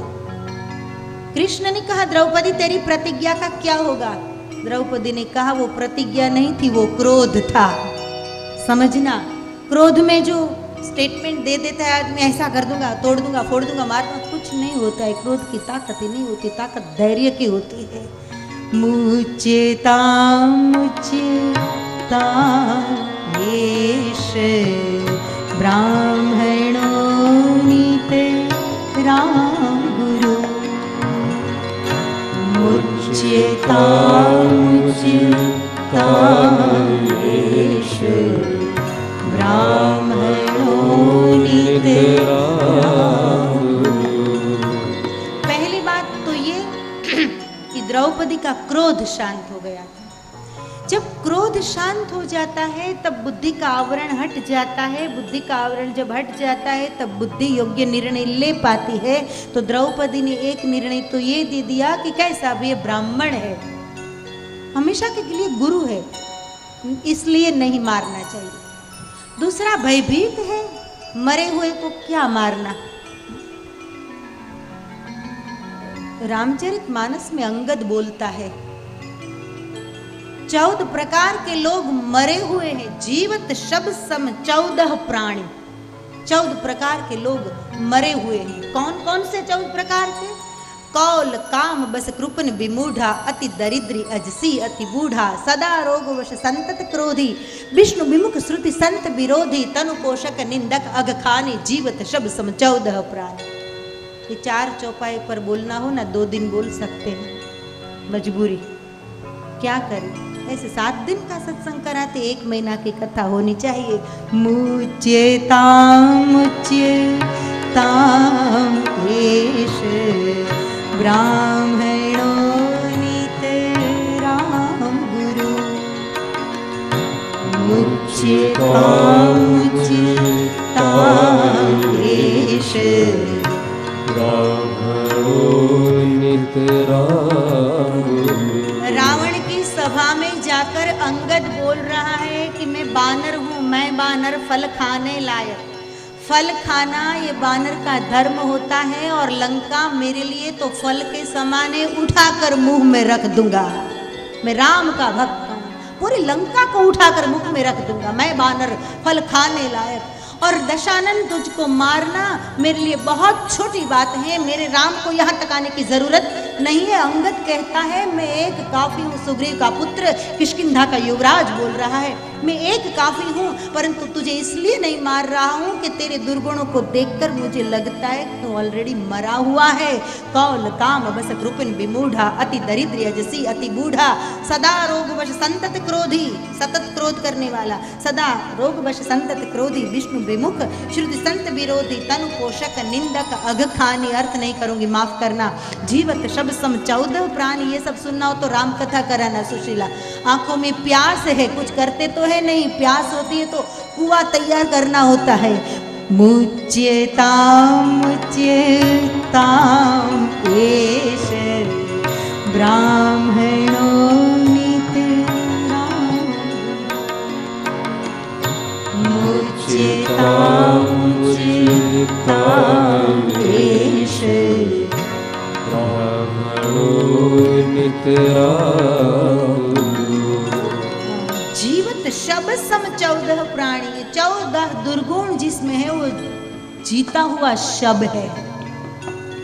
A: कृष्ण ने कहा द्रौपदी तेरी प्रतिज्ञा का क्या होगा? द्रौपदी ने कहा वो प्रतिज्ञा नहीं थी, वो क्रोध था। समझना, क्रोध में जो स्टेटमेंट दे देता है आदमी, ऐसा कर दूंगा, तोड़ दूंगा, फोड़ दूंगा, मार दूंगा, कुछ नहीं होता है। क्रोध की ताकत ही नहीं होती, ताकत धैर्य की होती है। मुच्येतामुच्येतायेष ब्राह्मणो नीते राम गुरु। मुच्येतामुच्येतायेष ब्राह्मणो नीते राम गुरु। पहली बात तो ये कि द्रौपदी का क्रोध शांत हो गया था। जब क्रोध शांत हो जाता है तब बुद्धि का आवरण हट जाता है। बुद्धि का आवरण जब हट जाता है तब बुद्धि योग्य निर्णय ले पाती है। तो द्रौपदी ने एक निर्णय तो ये दे दिया कि कैसा भी ये ब्राह्मण है, हमेशा के लिए गुरु है, इसलिए नहीं मारना चाहिए। दूसरा, भयभीत है, मरे हुए को क्या मारना। रामचरितमानस में अंगद बोलता है 14 प्रकार के लोग मरे हुए हैं, जीवत शब सम 14 प्राणी। 14 प्रकार के लोग मरे हुए हैं। कौन कौन से 14 प्रकार के? कौल काम बस कृपन विमूढ़ा, अति दरिद्री अजसी अति बूढ़ा, सदा रोग वश संतत क्रोधी, विष्णु विमुख श्रुति संत विरोधी, तनु पोषक निंदक अघ खानी, जीवत शब सम 14 प्राणी। ये 4 चौपाई पर बोलना हो ना 2 दिन बोल सकते हैं, मजबूरी क्या करें। ऐसे 7 दिन का सत्संग कराते, 1 महीना की कथा होनी चाहिए। मुच्येतामुच्येतायेष ब्राह्मणो नीते राम गुरु। मुच्येतामुच्येतायेष
B: ब्राह्मणो नीते राम गुरु।
A: रावण की सभा में जाकर अंगद बोल रहा है कि मैं बानर हूँ, मैं बानर फल खाने लायक। फल खाना ये बानर का धर्म होता है और लंका मेरे लिए तो फल के समान है, उठाकर मुंह में रख दूंगा। मैं राम का भक्त हूँ, पूरी लंका को उठाकर मुंह में रख दूंगा। मैं बानर फल खाने लायक। और दशानन तुझको मारना मेरे लिए बहुत छोटी बात है, मेरे राम को यहाँ तक आने की जरूरत नहीं है। अंगद कहता है मैं एक काफी हूँ, सुग्रीव का पुत्र, किष्किंधा का युवराज बोल रहा है, मैं एक काफी हूँ, परंतु तुझे इसलिए नहीं मार रहा हूँ कि तेरे दुर्गुणों को देखकर मुझे लगता है तू ऑलरेडी मरा हुआ है। कौल काम बस कृपन विमूढ़ा, अति दरिद्र अजसी अति बूढ़ा, सदा रोग वश संतत क्रोधी, सतत क्रोध करने वाला, सदा रोग वश संतत क्रोधी, विष्णु विमुख श्रुति संत विरोधी, तनु पोषक निंदक अघ खानी। अर्थ नहीं करूंगी, माफ करना। जीवत शब सम 14 प्राणी। ये सब सुनना हो तो राम कथा कराना सुशीला। आंखों में प्यास है, कुछ करते तो है नहीं, प्यास होती है तो कुआं तैयार करना होता है। मुच्येतामुच्येतायेष ब्राह्मणो नीते राम। मुच्येतामुच्येतायेष
B: ब्राह्मणो नीते राम गुरु।
A: जीवत शब सम 14 प्राणी। 14 दुर्गुण जिसमें है वो जीता हुआ शब है।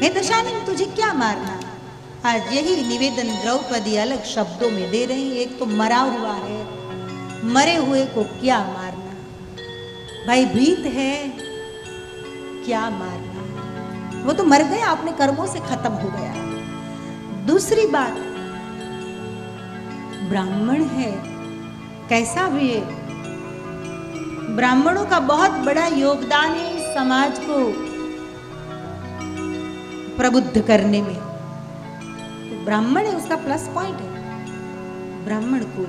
A: हे दशानन तुझे क्या मारना। आज यही निवेदन द्रौपदी अलग शब्दों में दे रही। एक तो मरा हुआ है, मरे हुए को क्या मारना। भयभीत है, क्या मारना, वो तो मर गया, अपने कर्मों से खत्म हो गया। दूसरी बात, ब्राह्मण है, कैसा भी है, ब्राह्मणों का बहुत बड़ा योगदान है इस समाज को प्रबुद्ध करने में। तो ब्राह्मण है, उसका प्लस पॉइंट है। ब्राह्मण को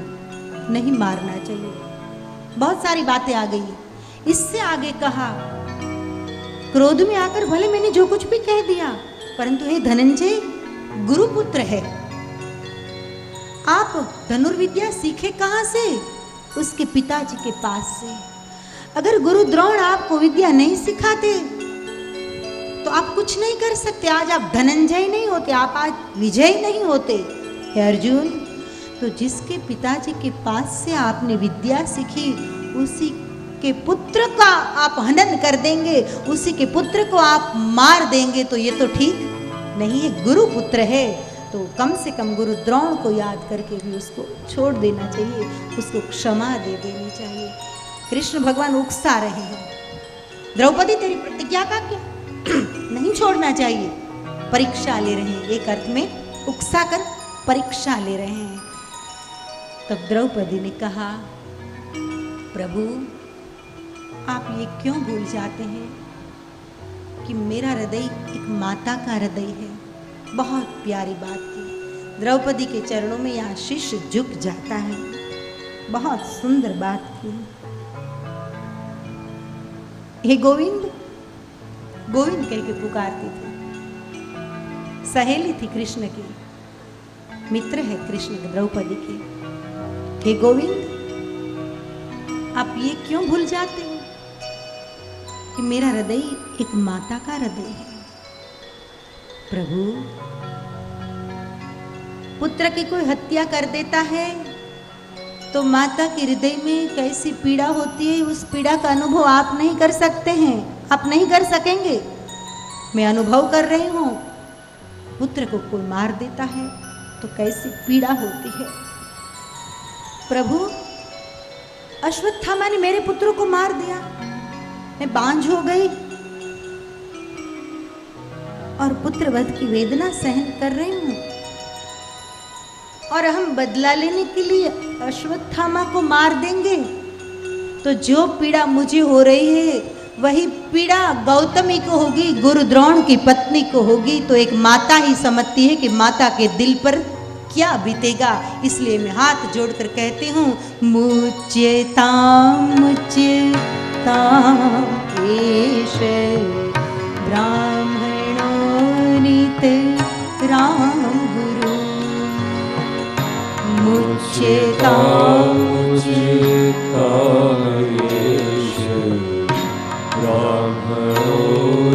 A: नहीं मारना चाहिए। बहुत सारी बातें आ गई। इससे आगे कहा, क्रोध में आकर भले मैंने जो कुछ भी कह दिया, परंतु हे धनंजय गुरुपुत्र है, आप धनुर्विद्या सीखे कहां से? उसके पिताजी के पास से। अगर गुरु द्रोण आपको विद्या नहीं सिखाते तो आप कुछ नहीं कर सकते। आज आप धनंजय नहीं होते, आप आज विजय नहीं होते। हे अर्जुन, तो जिसके पिताजी के पास से आपने विद्या सीखी, उसी के पुत्र का आप हनन कर देंगे, उसी के पुत्र को आप मार देंगे, तो ये तो ठीक नहीं है। गुरु पुत्र है तो कम से कम गुरु द्रोण को याद करके भी उसको छोड़ देना चाहिए, उसको क्षमा दे देनी चाहिए। कृष्ण भगवान उकसा रहे हैं, द्रौपदी तेरी प्रतिज्ञा का क्या नहीं छोड़ना चाहिए। परीक्षा ले रहे हैं, एक अर्थ में उकसा कर परीक्षा ले रहे हैं। तब द्रौपदी ने कहा, प्रभु आप ये क्यों भूल जाते हैं कि मेरा हृदय एक माता का हृदय है। बहुत प्यारी बात की। द्रौपदी के चरणों में यहाँ शिष्य झुक जाता है। बहुत सुंदर बात की। हे गोविंद, गोविंद कह के पुकारती थी। सहेली थी कृष्ण की, मित्र है कृष्ण द्रौपदी की। हे गोविंद, आप ये क्यों भूल जाते हो कि मेरा हृदय एक माता का हृदय है। प्रभु, पुत्र की कोई हत्या कर देता है तो माता के हृदय में कैसी पीड़ा होती है, उस पीड़ा का अनुभव आप नहीं कर सकते हैं, आप नहीं कर सकेंगे। मैं अनुभव कर रही हूं, पुत्र को कोई मार देता है तो कैसी पीड़ा होती है। प्रभु, अश्वत्थामा ने मेरे पुत्र को मार दिया, मैं बांझ हो गई और पुत्रवध की वेदना सहन कर रही हूं, और हम बदला लेने के लिए अश्वत्थामा को मार देंगे तो जो पीड़ा मुझे हो रही है वही पीड़ा गौतमी को होगी, गुरु द्रोण की पत्नी को होगी। तो एक माता ही समझती है कि माता के दिल पर क्या बीतेगा। इसलिए मैं हाथ जोड़कर कहती हूँ, मुच्यतां एष ब्राह्मणो नितरां गुरु। मुच्यतां
B: एष ब्राह्मणो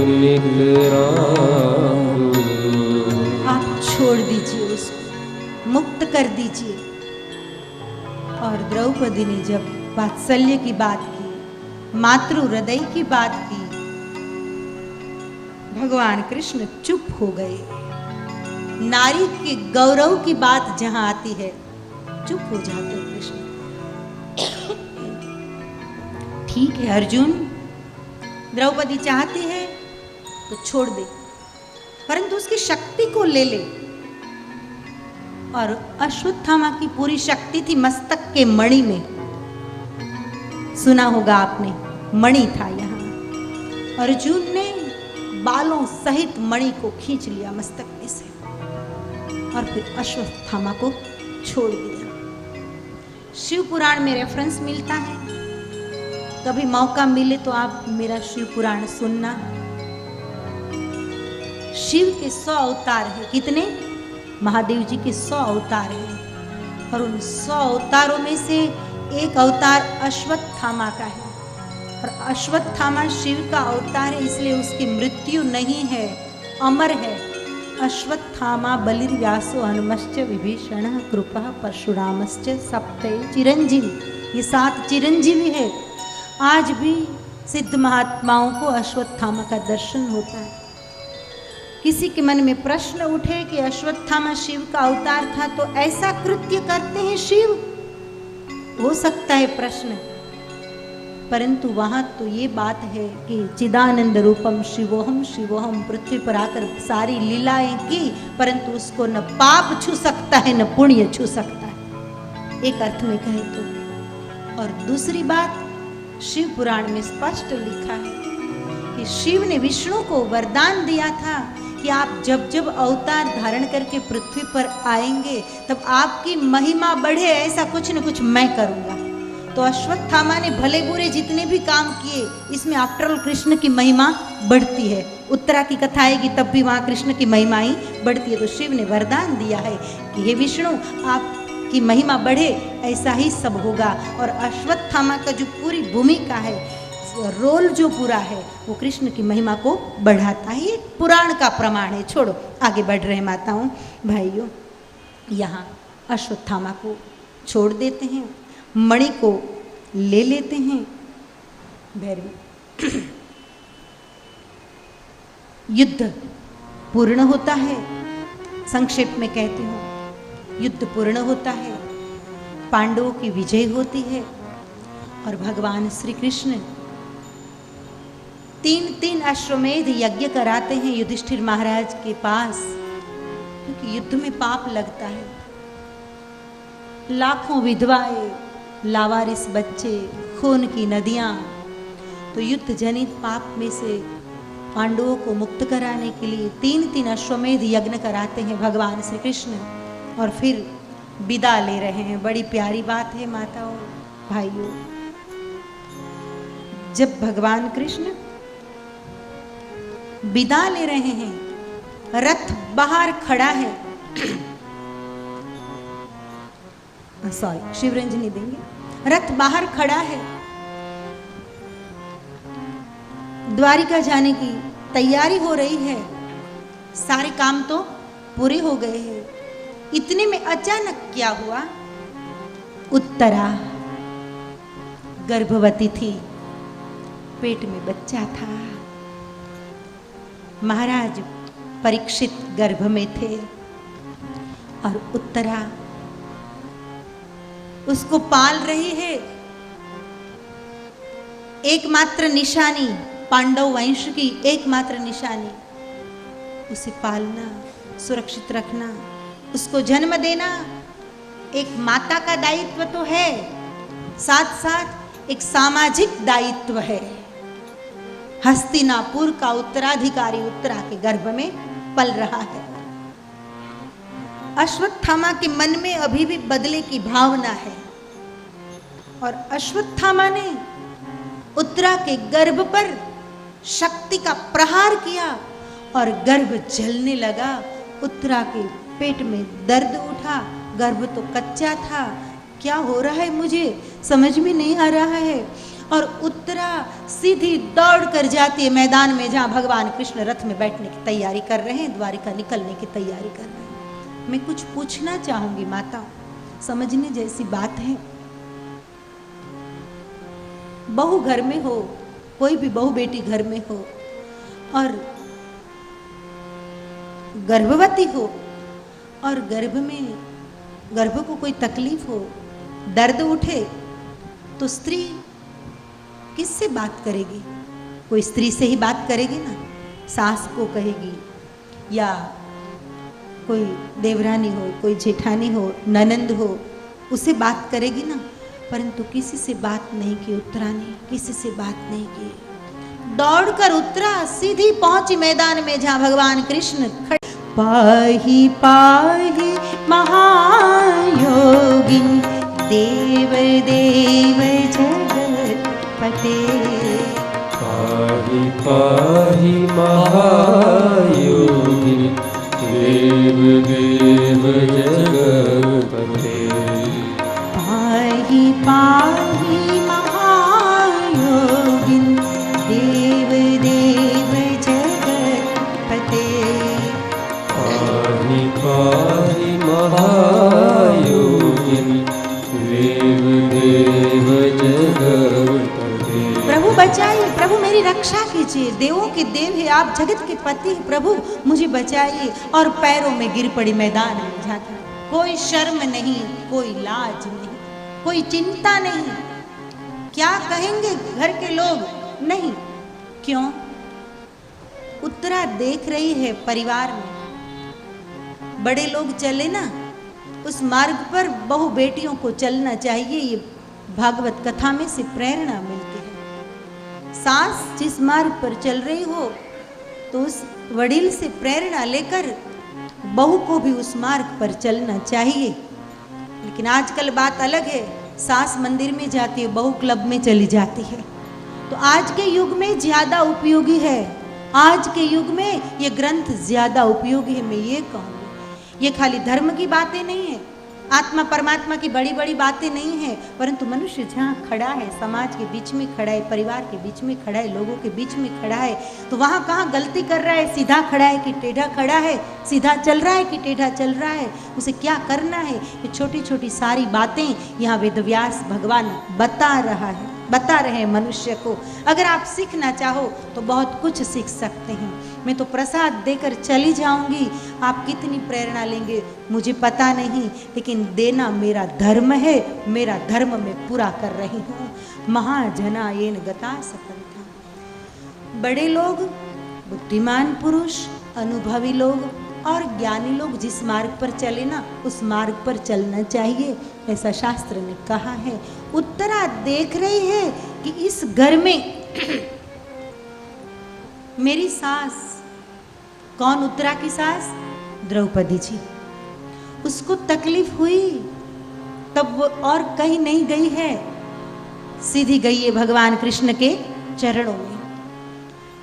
B: नितरां गुरु।
A: आप छोड़ दीजिए, उसको मुक्त कर दीजिए। और द्रौपदी ने जब वात्सल्य की बात की, मातृ हृदय की बात की, भगवान कृष्ण चुप हो गए। नारी के गौरव की बात जहां आती है चुप हो जाते हैं कृष्ण। ठीक है अर्जुन, द्रौपदी चाहती है तो छोड़ दे, परंतु उसकी शक्ति को ले ले। और अश्वत्थामा की पूरी शक्ति थी मस्तक के मणि में। सुना होगा आपने, मणि था यहाँ। अर्जुन ने बालों सहित मणि को खींच लिया मस्तक में से और फिर अश्वत्थामा को छोड़ दिया। शिव पुराण में रेफरेंस मिलता है, कभी मौका मिले तो आप मेरा शिव पुराण सुनना। शिव के 100 अवतार हैं। कितने? महादेव जी के 100 अवतार हैं, और उन 100 अवतारों में से एक अवतार अश्वत्थामा का है। और अश्वत्थामा शिव का अवतार है, इसलिए उसकी मृत्यु नहीं है, अमर है। अश्वत्थामा बलिर्व्यासो हनुमश्च विभीषण कृपा परशुरामश्च सप्ते चिरंजीवी। ये 7 चिरंजीवी है। आज भी सिद्ध महात्माओं को अश्वत्थामा का दर्शन होता है। किसी के मन में प्रश्न उठे कि अश्वत्थामा शिव का अवतार था तो ऐसा कृत्य करते हैं शिव, हो सकता है प्रश्न, परंतु वहां तो ये बात है कि चिदानंद रूपम शिवोहम शिवोहम पृथ्वी पर आकर सारी लीलाएं की, परंतु उसको न पाप छू सकता है न पुण्य छू सकता है, एक अर्थ में कहे तो। और दूसरी बात, शिव पुराण में स्पष्ट लिखा है कि शिव ने विष्णु को वरदान दिया था कि आप जब जब अवतार धारण करके पृथ्वी पर आएंगे तब आपकी महिमा बढ़े, ऐसा कुछ न कुछ मैं करूंगा। तो अश्वत्थामा ने भले बुरे जितने भी काम किए, इसमें आफ्टर ऑल कृष्ण की महिमा बढ़ती है। उत्तरा की कथा आएगी तब भी वहाँ कृष्ण की महिमा ही बढ़ती है। तो शिव ने वरदान दिया है कि हे विष्णु, आपकी महिमा बढ़े, ऐसा ही सब होगा। और अश्वत्थामा का जो पूरी भूमिका है, रोल जो पूरा है, वो कृष्ण की महिमा को बढ़ाता है। ये पुराण का प्रमाण है। छोड़ो, आगे बढ़ रहे माताओं भाइयों। यहाँ अश्वत्थामा को छोड़ देते हैं, मणि को ले लेते हैं भैरवी। युद्ध पूर्ण होता है, संक्षेप में कहती हूं, युद्ध पूर्ण होता है, पांडवों की विजय होती है और भगवान श्री कृष्ण 3 अश्वमेध यज्ञ कराते हैं युधिष्ठिर महाराज के पास, क्योंकि युद्ध में पाप लगता है। लाखों विधवाएं, लावारिस बच्चे, खून की नदियां, तो युद्ध जनित पाप में से पांडवों को मुक्त कराने के लिए 3 अश्वमेध यज्ञ कराते हैं भगवान श्री कृष्ण और फिर विदा ले रहे हैं। बड़ी प्यारी बात है माताओं भाइयों, जब भगवान कृष्ण विदा ले रहे हैं, रथ बाहर खड़ा है, सॉरी शिवरंजनी देंगे, रथ बाहर खड़ा है, द्वारिका जाने की तैयारी हो रही है, सारे काम तो पूरे हो गए हैं। इतने में अचानक क्या हुआ, उत्तरा गर्भवती थी, पेट में बच्चा था, महाराज परीक्षित गर्भ में थे और उत्तरा उसको पाल रही है। एकमात्र निशानी, पांडव वंश की एकमात्र निशानी, उसे पालना, सुरक्षित रखना, उसको जन्म देना एक माता का दायित्व तो है, साथ साथ एक सामाजिक दायित्व है। हस्तिनापुर का उत्तराधिकारी उत्तरा के गर्भ में पल रहा है। अश्वत्थामा के मन में अभी भी बदले की भावना है और अश्वत्थामा ने उत्तरा के गर्भ पर शक्ति का प्रहार किया और गर्भ जलने लगा। उत्तरा के पेट में दर्द उठा, गर्भ तो कच्चा था, क्या हो रहा है मुझे समझ में नहीं आ रहा है। और उत्तरा सीधी दौड़ कर जाती है मैदान में जहां भगवान कृष्ण रथ में बैठने की तैयारी कर रहे हैं, द्वारिका निकलने की तैयारी कर रहे हैं। मैं कुछ पूछना चाहूंगी माता, समझने जैसी बात है। बहू घर में हो, कोई भी बहू बेटी घर में हो और गर्भवती हो और गर्भ को कोई तकलीफ हो, दर्द उठे, तो स्त्री किससे बात करेगी? कोई स्त्री से ही बात करेगी ना, सास को कहेगी या कोई देवरानी हो, कोई जेठानी हो, ननंद हो, उसे बात करेगी ना। परंतु किसी से बात नहीं की उत्तरा ने, किसी से बात नहीं की। दौड़कर उत्तरा सीधी पहुंची मैदान में जहां भगवान कृष्ण खड़े। पाहि पाहि महायोगिन देव देव जगत्पते।
B: पाहि पाहि महायोगिन देव देव जगत्पते।
A: पाहि पाहि महायोगिन देव देव जगत्पते।
B: पाहि पाहि महायोगिन देव देव जगत्पते।
A: प्रभु बचाइए, प्रभु मेरी रक्षा कीजिए, देवों के देव है आप, जगत के पति, प्रभु मुझे बचाइए। और पैरों में गिर पड़ी मैदान में जाकर। कोई शर्म नहीं, कोई लाज नहीं, कोई चिंता नहीं, क्या कहेंगे घर के लोग, नहीं। क्यों? उत्तरा देख रही है परिवार में बड़े लोग चले ना, उस मार्ग पर बहु बेटियों को चलना चाहिए, ये भागवत कथा में से प्रेरणा मिलती है। सास जिस मार्ग पर चल रही हो तो उस वडील से प्रेरणा लेकर बहू को भी उस मार्ग पर चलना चाहिए। लेकिन आजकल बात अलग है, सास मंदिर में जाती है, बहू क्लब में चली जाती है। तो आज के युग में ज्यादा उपयोगी है, आज के युग में ये ग्रंथ ज्यादा उपयोगी है। मैं ये कहूँगी, ये खाली धर्म की बातें नहीं है, आत्मा परमात्मा की बड़ी बड़ी बातें नहीं है, परंतु मनुष्य जहाँ खड़ा है, समाज के बीच में खड़ा है, परिवार के बीच में खड़ा है, लोगों के बीच में खड़ा है, तो वहाँ कहाँ गलती कर रहा है, सीधा खड़ा है कि टेढ़ा खड़ा है, सीधा चल रहा है कि टेढ़ा चल रहा है, उसे क्या करना है, ये छोटी छोटी सारी बातें यहाँ वेदव्यास भगवान बता रहा है। बता रहे हैं मनुष्य को। अगर आप सीखना चाहो तो बहुत कुछ सीख सकते हैं। मैं तो प्रसाद देकर चली जाऊंगी, आप कितनी प्रेरणा लेंगे मुझे पता नहीं, लेकिन देना मेरा धर्म है, मेरा धर्म मैं पूरा कर रही हूँ। महाजना येन गता सफलता। बड़े लोग, बुद्धिमान पुरुष, अनुभवी लोग और ज्ञानी लोग जिस मार्ग पर चले ना, उस मार्ग पर चलना चाहिए, ऐसा शास्त्र ने कहा है। उत्तरा देख रही है कि इस घर में मेरी सास, कौन उत्तरा की सास? द्रौपदी जी। उसको तकलीफ हुई तब वो और कहीं नहीं गई है, सीधी गई है भगवान कृष्ण के चरणों में।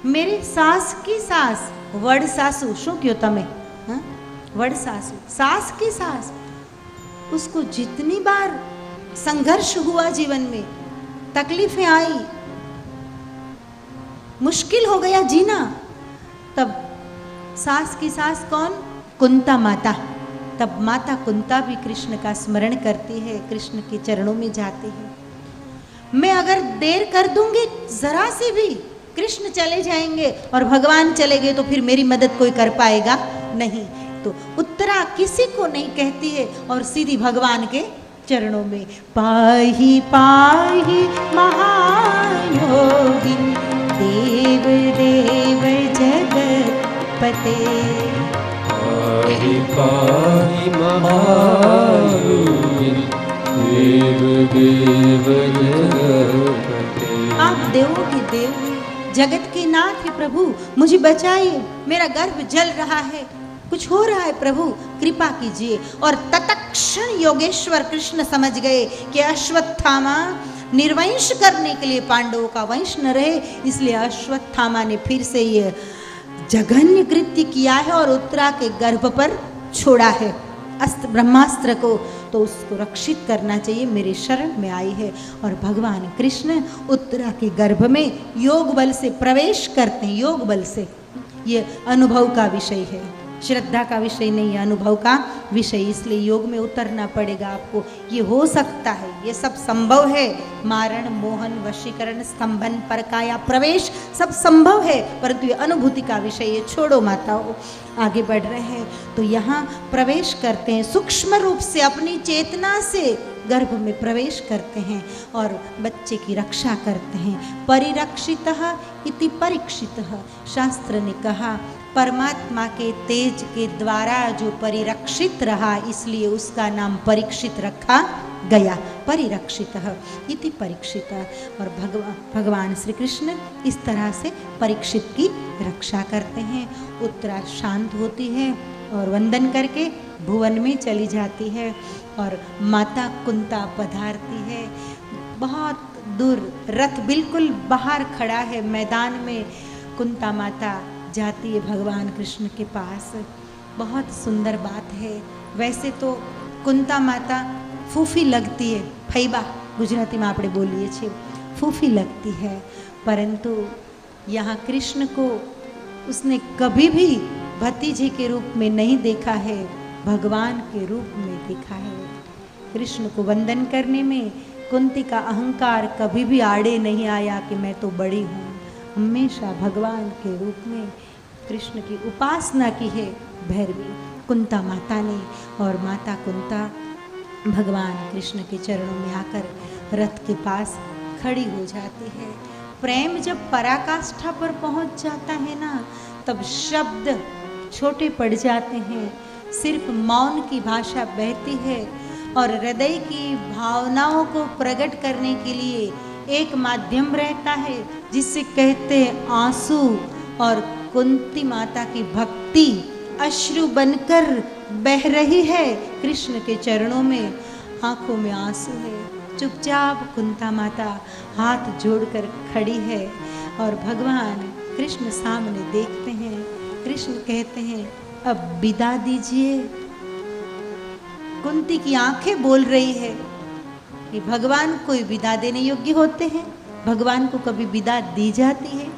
A: मेरी सास की सास, वड़ सासू शू क्यों तमे, वड़ सासू, सास की सास, उसको जितनी बार संघर्ष हुआ जीवन में, तकलीफें आई, मुश्किल हो गया जीना, तब सास की सास कौन? कुंता माता। तब माता कुंता भी कृष्ण का स्मरण करती है, कृष्ण के चरणों में जाती है। मैं अगर देर कर दूंगी जरा सी भी, कृष्ण चले जाएंगे और भगवान चले गए तो फिर मेरी मदद कोई कर पाएगा नहीं। तो उत्तरा किसी को नहीं कहती है और सीधी भगवान के चरणों में। पाही पाही महायोगिन देव देव जगतपते।
B: पाहि पाहि महायोगिन देव देव जगतपते।
A: आप देवों के देव हैं, जगत के नाथ है प्रभु, मुझे बचाइए, मेरा गर्भ जल रहा है, कुछ हो रहा है प्रभु, कृपा कीजिए। और तत्क्षण योगेश्वर कृष्ण समझ गए कि अश्वत्थामा निर्वंश करने के लिए पांडवों का वंश न रहे, इसलिए अश्वत्थामा ने फिर से ये जघन्य कृत्य किया है और उत्तरा के गर्भ पर छोड़ा है अस्त्र, ब्रह्मास्त्र को। तो उसको रक्षित करना चाहिए, मेरे शरण में आई है। और भगवान कृष्ण उत्तरा के गर्भ में योग बल से प्रवेश करते हैं, योग बल से। ये अनुभव का विषय है, श्रद्धा का विषय नहीं है, अनुभव का विषय, इसलिए योग में उतरना पड़ेगा आपको। ये हो सकता है, ये सब संभव है, मारण मोहन वशीकरण स्तंभन परकाया प्रवेश सब संभव है, परंतु ये अनुभूति का विषय है। छोड़ो माताओं, आगे बढ़ रहे हैं तो यहाँ प्रवेश करते हैं, सूक्ष्म रूप से अपनी चेतना से गर्भ में प्रवेश करते हैं और बच्चे की रक्षा करते हैं। परिरक्षितः इति परीक्षितः, शास्त्र ने कहा परमात्मा के तेज के द्वारा जो परिरक्षित रहा, इसलिए उसका नाम परीक्षित रखा गया। परिरक्षितः इति परीक्षितः। और भगवान श्री कृष्ण इस तरह से परीक्षित की रक्षा करते हैं। उत्तरा शांत होती है और वंदन करके भुवन में चली जाती है और माता कुंता पधारती है। बहुत दूर रथ बिल्कुल बाहर खड़ा है मैदान में, कुंता माता जाती है भगवान कृष्ण के पास। बहुत सुंदर बात है। वैसे तो कुंता माता फूफी लगती है, फैबा गुजराती में આપણે બોલીએ છીએ, फूफी लगती है, परंतु यहाँ कृष्ण को उसने कभी भी भतीजे के रूप में नहीं देखा है, भगवान के रूप में देखा है। कृष्ण को वंदन करने में कुंती का अहंकार कभी भी आड़े नहीं आया कि मैं तो बड़ी हूँ, हमेशा भगवान के रूप में कृष्ण की उपासना की है भैरवी कुंता माता ने। और माता कुंता भगवान कृष्ण के चरणों में आकर रथ के पास खड़ी हो जाती है। प्रेम जब पराकाष्ठा पर पहुंच जाता है ना, तब शब्द छोटे पड़ जाते हैं, सिर्फ मौन की भाषा बहती है और हृदय की भावनाओं को प्रकट करने के लिए एक माध्यम रहता है जिसे कहते हैं आंसू। और कुंती माता की भक्ति अश्रु बनकर बह रही है कृष्ण के चरणों में, आंखों में आंसू है। चुपचाप कुंता माता हाथ जोड़कर खड़ी है और भगवान कृष्ण सामने देखते हैं। कृष्ण कहते हैं अब विदा दीजिए। कुंती की आंखें बोल रही है कि भगवान कोई विदा देने योग्य होते हैं? भगवान को कभी विदा दी जाती है?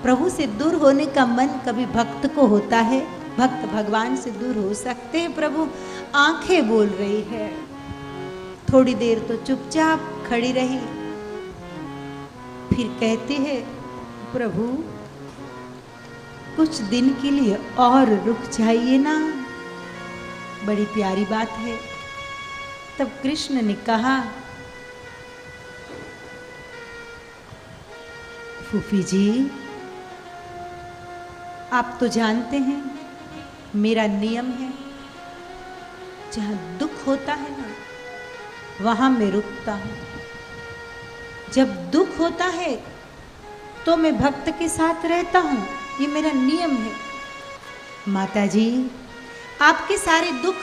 A: प्रभु से दूर होने का मन कभी भक्त को होता है? भक्त भगवान से दूर हो सकते हैं? प्रभु आंखें बोल रही है। थोड़ी देर तो चुपचाप खड़ी रही, फिर कहते हैं, प्रभु कुछ दिन के लिए और रुक जाइए ना, बड़ी प्यारी बात है। तब कृष्ण ने कहा, फूफी जी आप तो जानते हैं मेरा नियम है, जहां दुख होता है ना वहां मैं रुकता हूं। जब दुख होता है तो मैं भक्त के साथ रहता हूं, ये मेरा नियम है। माता जी आपके सारे दुख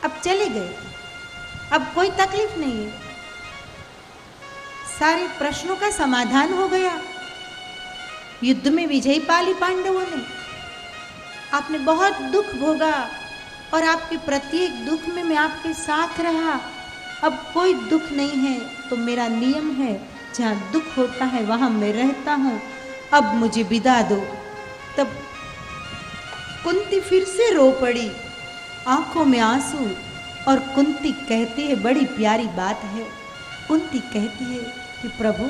A: अब चले गए, अब कोई तकलीफ नहीं है, सारे प्रश्नों का समाधान हो गया। युद्ध में विजय पाली पांडवों ने, आपने बहुत दुख भोगा और आपके प्रत्येक दुख में मैं आपके साथ रहा। अब कोई दुख नहीं है, तो मेरा नियम है जहाँ दुख होता है वहाँ मैं रहता हूँ, अब मुझे विदा दो। तब कुंती फिर से रो पड़ी, आंखों में आंसू, और कुंती कहती है, बड़ी प्यारी बात है, कुंती कहती है कि प्रभु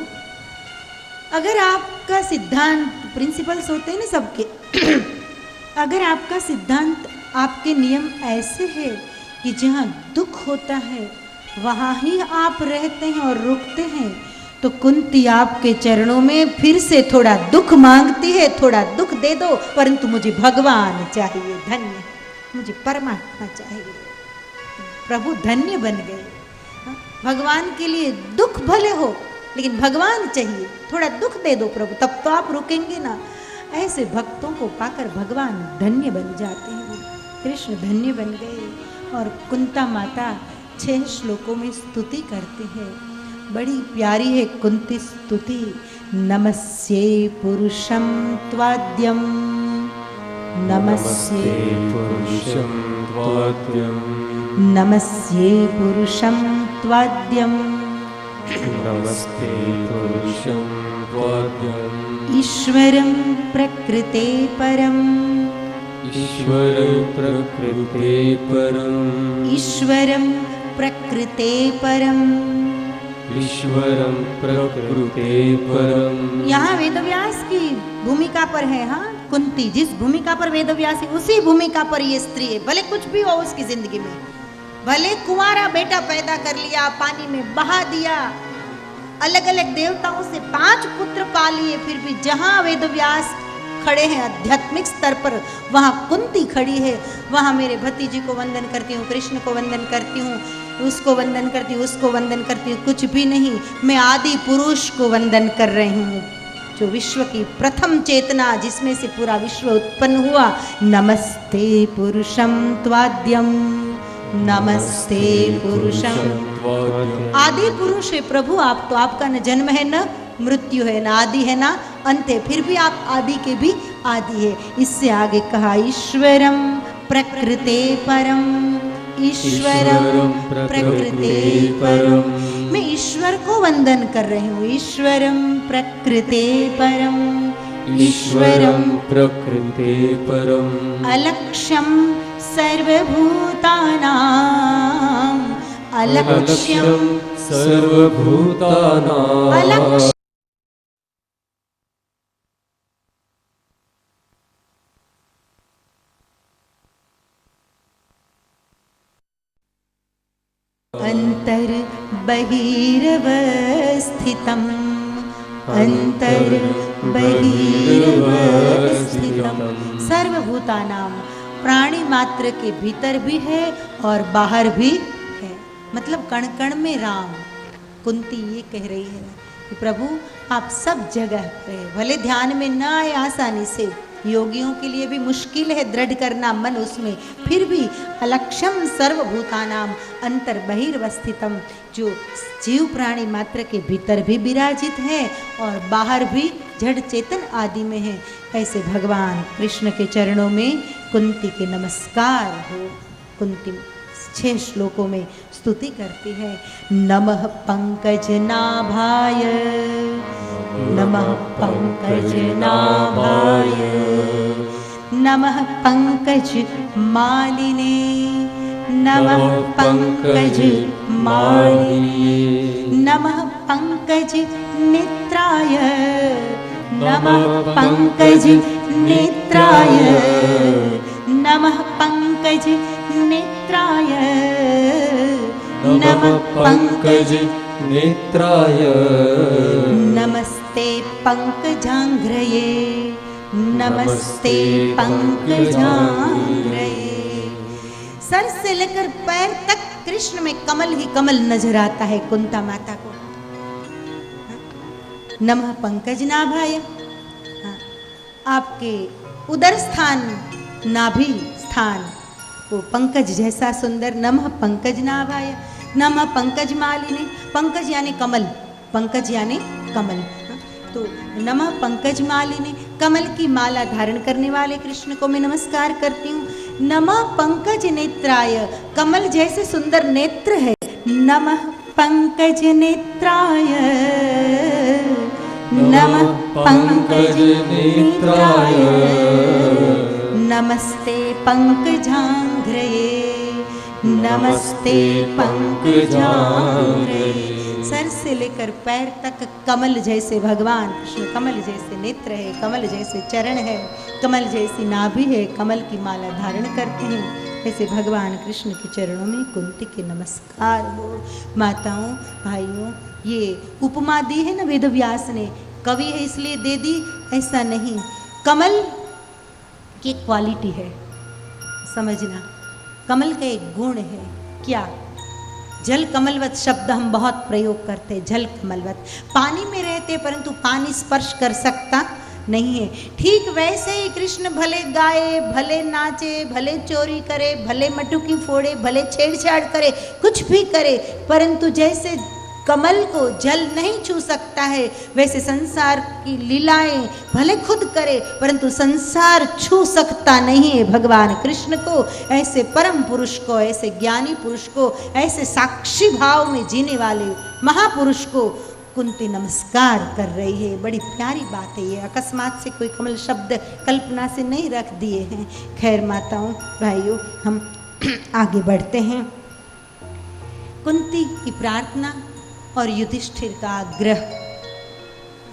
A: अगर आपका सिद्धांत, प्रिंसिपल्स होते हैं ना सबके, अगर आपका सिद्धांत, आपके नियम ऐसे है कि जहाँ दुख होता है वहाँ ही आप रहते हैं और रुकते हैं, तो कुंती आपके चरणों में फिर से थोड़ा दुख मांगती है, थोड़ा दुख दे दो, परंतु मुझे भगवान चाहिए, धन्य, मुझे परमात्मा चाहिए। प्रभु धन्य बन गए। भगवान के लिए दुख भले हो लेकिन भगवान चाहिए, थोड़ा दुख दे दो प्रभु, तब तो आप रुकेंगे ना। ऐसे भक्तों को पाकर भगवान धन्य बन जाते हैं। कृष्ण धन्य बन गए और कुंता माता 6 श्लोकों में स्तुति करते हैं, बड़ी प्यारी है कुंती स्तुति। नमस्ये पुरुषं त्वाद्यं, नमस्ये
B: पुरुषं त्वाद्यं,
A: नमस्ये पुरुषं त्वाद्यं,
B: नमस्ते पुरुषं त्वाद्यम्,
A: ईश्वरं प्रकृते परम्,
B: ईश्वरं प्रकृते परम्,
A: ईश्वरं प्रकृते परम्,
B: ईश्वरं प्रकृते परम्।
A: यहाँ वेदव्यास की भूमिका पर है। हाँ, कुंती जिस भूमिका पर वेदव्यास है उसी भूमिका पर ये स्त्री है। भले कुछ भी हो उसकी जिंदगी में, भले कुंवारा बेटा पैदा कर लिया, पानी में बहा दिया, अलग अलग देवताओं से 5 पुत्र पा लिए, फिर भी जहाँ वेदव्यास खड़े हैं आध्यात्मिक स्तर पर, वहाँ कुंती खड़ी है। वहाँ मेरे भतीजे को वंदन करती हूँ, कृष्ण को वंदन करती हूँ, उसको वंदन करती हूँ, उसको वंदन करती हूँ, कुछ भी नहीं, मैं आदि पुरुष को वंदन कर रही हूँ, जो विश्व की प्रथम चेतना, जिसमें से पूरा विश्व उत्पन्न हुआ। नमस्ते पुरुषं त्वाद्यं, नमस्ते पुरुषं त्वाद्यं। आदि पुरुष है प्रभु आप, तो आपका न जन्म है न मृत्यु है, ना आदि है ना अंत है, फिर भी आप आदि के भी आदि है। इससे आगे कहा, ईश्वरं प्रकृते परम, ईश्वरं प्रकृते परम। मैं ईश्वर को वंदन कर रही हूँ, ईश्वरं प्रकृते परम, ईश्वरं
B: प्रकृते परम्,
A: अलक्ष्यं सर्वभूतानां, अलक्ष्यं
B: सर्वभूतानां,
A: अलक्ष्यं अंतर बहिरवस्थितम्, अंतर बहिरवस्थितम्। सर्वभूतानां, प्राणी मात्र के भीतर भी है और बाहर भी है, मतलब कण कण में राम। कुंती ये कह रही है कि प्रभु आप सब जगह है, भले ध्यान में न आए आसानी से, योगियों के लिए भी मुश्किल है दृढ़ करना मन उसमें, फिर भी अलक्ष्यम सर्वभूतानाम अंतर बहिर्वस्थितम, जो जीव प्राणी मात्र के भीतर भी विराजित है और बाहर भी जड़ चेतन आदि में है। ऐसे भगवान कृष्ण के चरणों में कुंती के नमस्कार हो। कुंती 6 श्लोकों में स्तुति करती है। नमः पंकजनाभाय, नमः पंकजनाभाय, नमः पंकज मालिने, नमः पंकज मालिने नमः पंकज नेत्राय नमः पंकज नेत्राय नमः पंकज नेत्राय
B: नमः पंकज नेत्राय
A: नमस्ते पंकजांघ्रये नमस्ते पंकजांघ्रये। सर से लेकर पैर तक कृष्ण में कमल ही कमल नजर आता है कुंता माता को। नमः पंकज नाभाय, आपके उदर स्थान नाभि स्थान वो पंकज जैसा सुंदर। नमः पंकज नाभाय नमः पंकज मालिने, पंकज यानी कमल, पंकज यानी कमल। तो नमः पंकज मालिने, कमल की माला धारण करने वाले कृष्ण को मैं नमस्कार करती हूँ। नमः पंकज नेत्राय, कमल जैसे सुंदर नेत्र है। नमः पंकज नेत्राय नमः पंकज नेत्राय नमस्ते पंकजांघ्रये नमस्ते पंकजांघ्रये। सर से लेकर पैर तक कमल जैसे भगवान कृष्ण, कमल जैसे नेत्र है, कमल जैसे चरण है, कमल जैसी नाभि है, कमल की माला धारण करते हैं। ऐसे भगवान कृष्ण के चरणों में कुंती के नमस्कार हो। माताओं भाइयों, ये उपमा दी है ना वेद व्यास ने, कवि है इसलिए दे दी, ऐसा नहीं। कमल की क्वालिटी है, समझना। कमल का एक गुण है, क्या? जल कमलवत शब्द हम बहुत प्रयोग करते हैं। जल कमलवत, पानी में रहते परंतु पानी स्पर्श कर सकता नहीं है। ठीक वैसे ही कृष्ण भले गाए, भले नाचे, भले चोरी करे, भले मटुकी फोड़े, भले छेड़छाड़ करे, कुछ भी करे, परंतु जैसे कमल को जल नहीं छू सकता है, वैसे संसार की लीलाएं भले खुद करे परंतु संसार छू सकता नहीं है भगवान कृष्ण को। ऐसे परम पुरुष को, ऐसे ज्ञानी पुरुष को, ऐसे साक्षी भाव में जीने वाले महापुरुष को कुंती नमस्कार कर रही है। बड़ी प्यारी बात है ये, अकस्मात से कोई कमल शब्द कल्पना से नहीं रख दिए हैं। खैर माताओं भाइयों, हम आगे बढ़ते हैं। कुंती की प्रार्थना और युधिष्ठिर का आग्रह।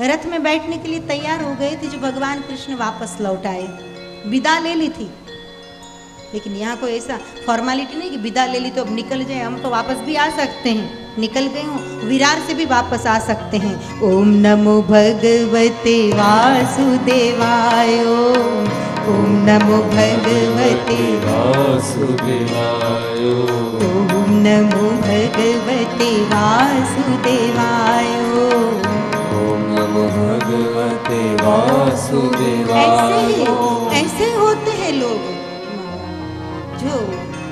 A: रथ में बैठने के लिए तैयार हो गए थे जो भगवान कृष्ण वापस लौट आए, विदा ले ली थी। लेकिन यहाँ कोई ऐसा फॉर्मेलिटी नहीं कि विदा ले ली तो अब निकल जाए, हम तो वापस भी आ सकते हैं। निकल गए हो विरार से भी वापस आ सकते हैं। ओम नमो भगवते वासुदेवाय, ओम नमो भगवते
B: वासुदेवाय,
A: ओम नमो भगवते वासुदेवाय,
B: ओम नमो भगवते वासुदेवाय।
A: ऐसे होते हैं लोग जो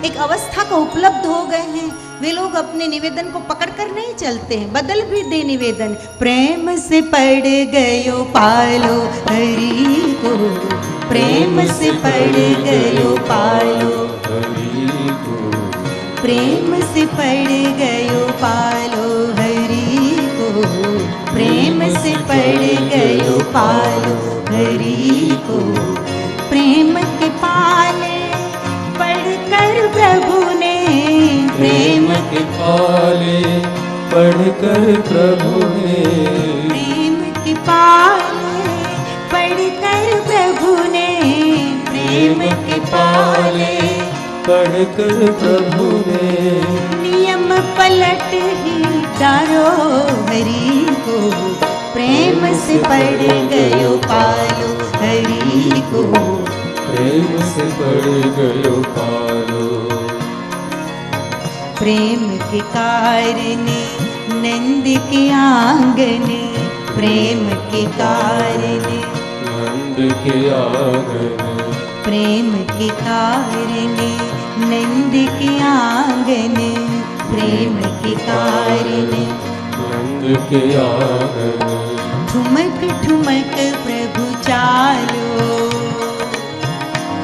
A: एक अवस्था को उपलब्ध हो गए हैं। वे लोग अपने निवेदन को पकड़कर नहीं चलते हैं, बदल भी दे निवेदन। प्रेम से पड़ गयो पालो हरि को, प्रेम से पड़ गयो पालो
B: हरि को,
A: प्रेम से पड़ गयो पालो हरि को, प्रेम से पड़ गयो पालो हरि को। प्रेम के पाले पढ़कर प्रभु ने,
B: प्रेम के पाले पढ़कर प्रभु ने,
A: प्रेम के पाले पढ़कर प्रभु ने, प्रेम के पाले
B: पढ़कर प्रभु ने,
A: नियम पलट ही डालो हरि को। प्रेम से पढ़ गयो पालो हरि को,
B: प्रेम से पढ़ गयो पालो।
A: प्रेम के कारणे नंद के आंगने, प्रेम के कारणे
B: नंद के आंगन,
A: प्रेम के कारणे नंद के आंगने, प्रेम के कारणे
B: नंद के आंगन।
A: ठुमक ठुमक प्रभु चालो,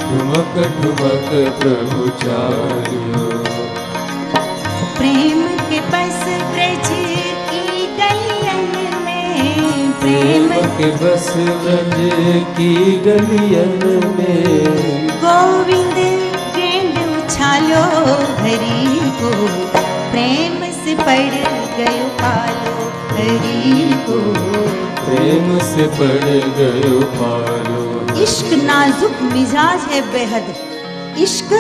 B: ठुमक ठुमक प्रभु चालो।
A: प्रेम के बस ब्रज की गलियन में, प्रेम
B: के बस ब्रज की गलियन में,
A: गोविंद गेंद उछालो हरि को, प्रेम से पड़ गयो पालो हरि को,
B: प्रेम से पड़ गयो पालो।
A: इश्क नाजुक मिजाज है बेहद, इश्क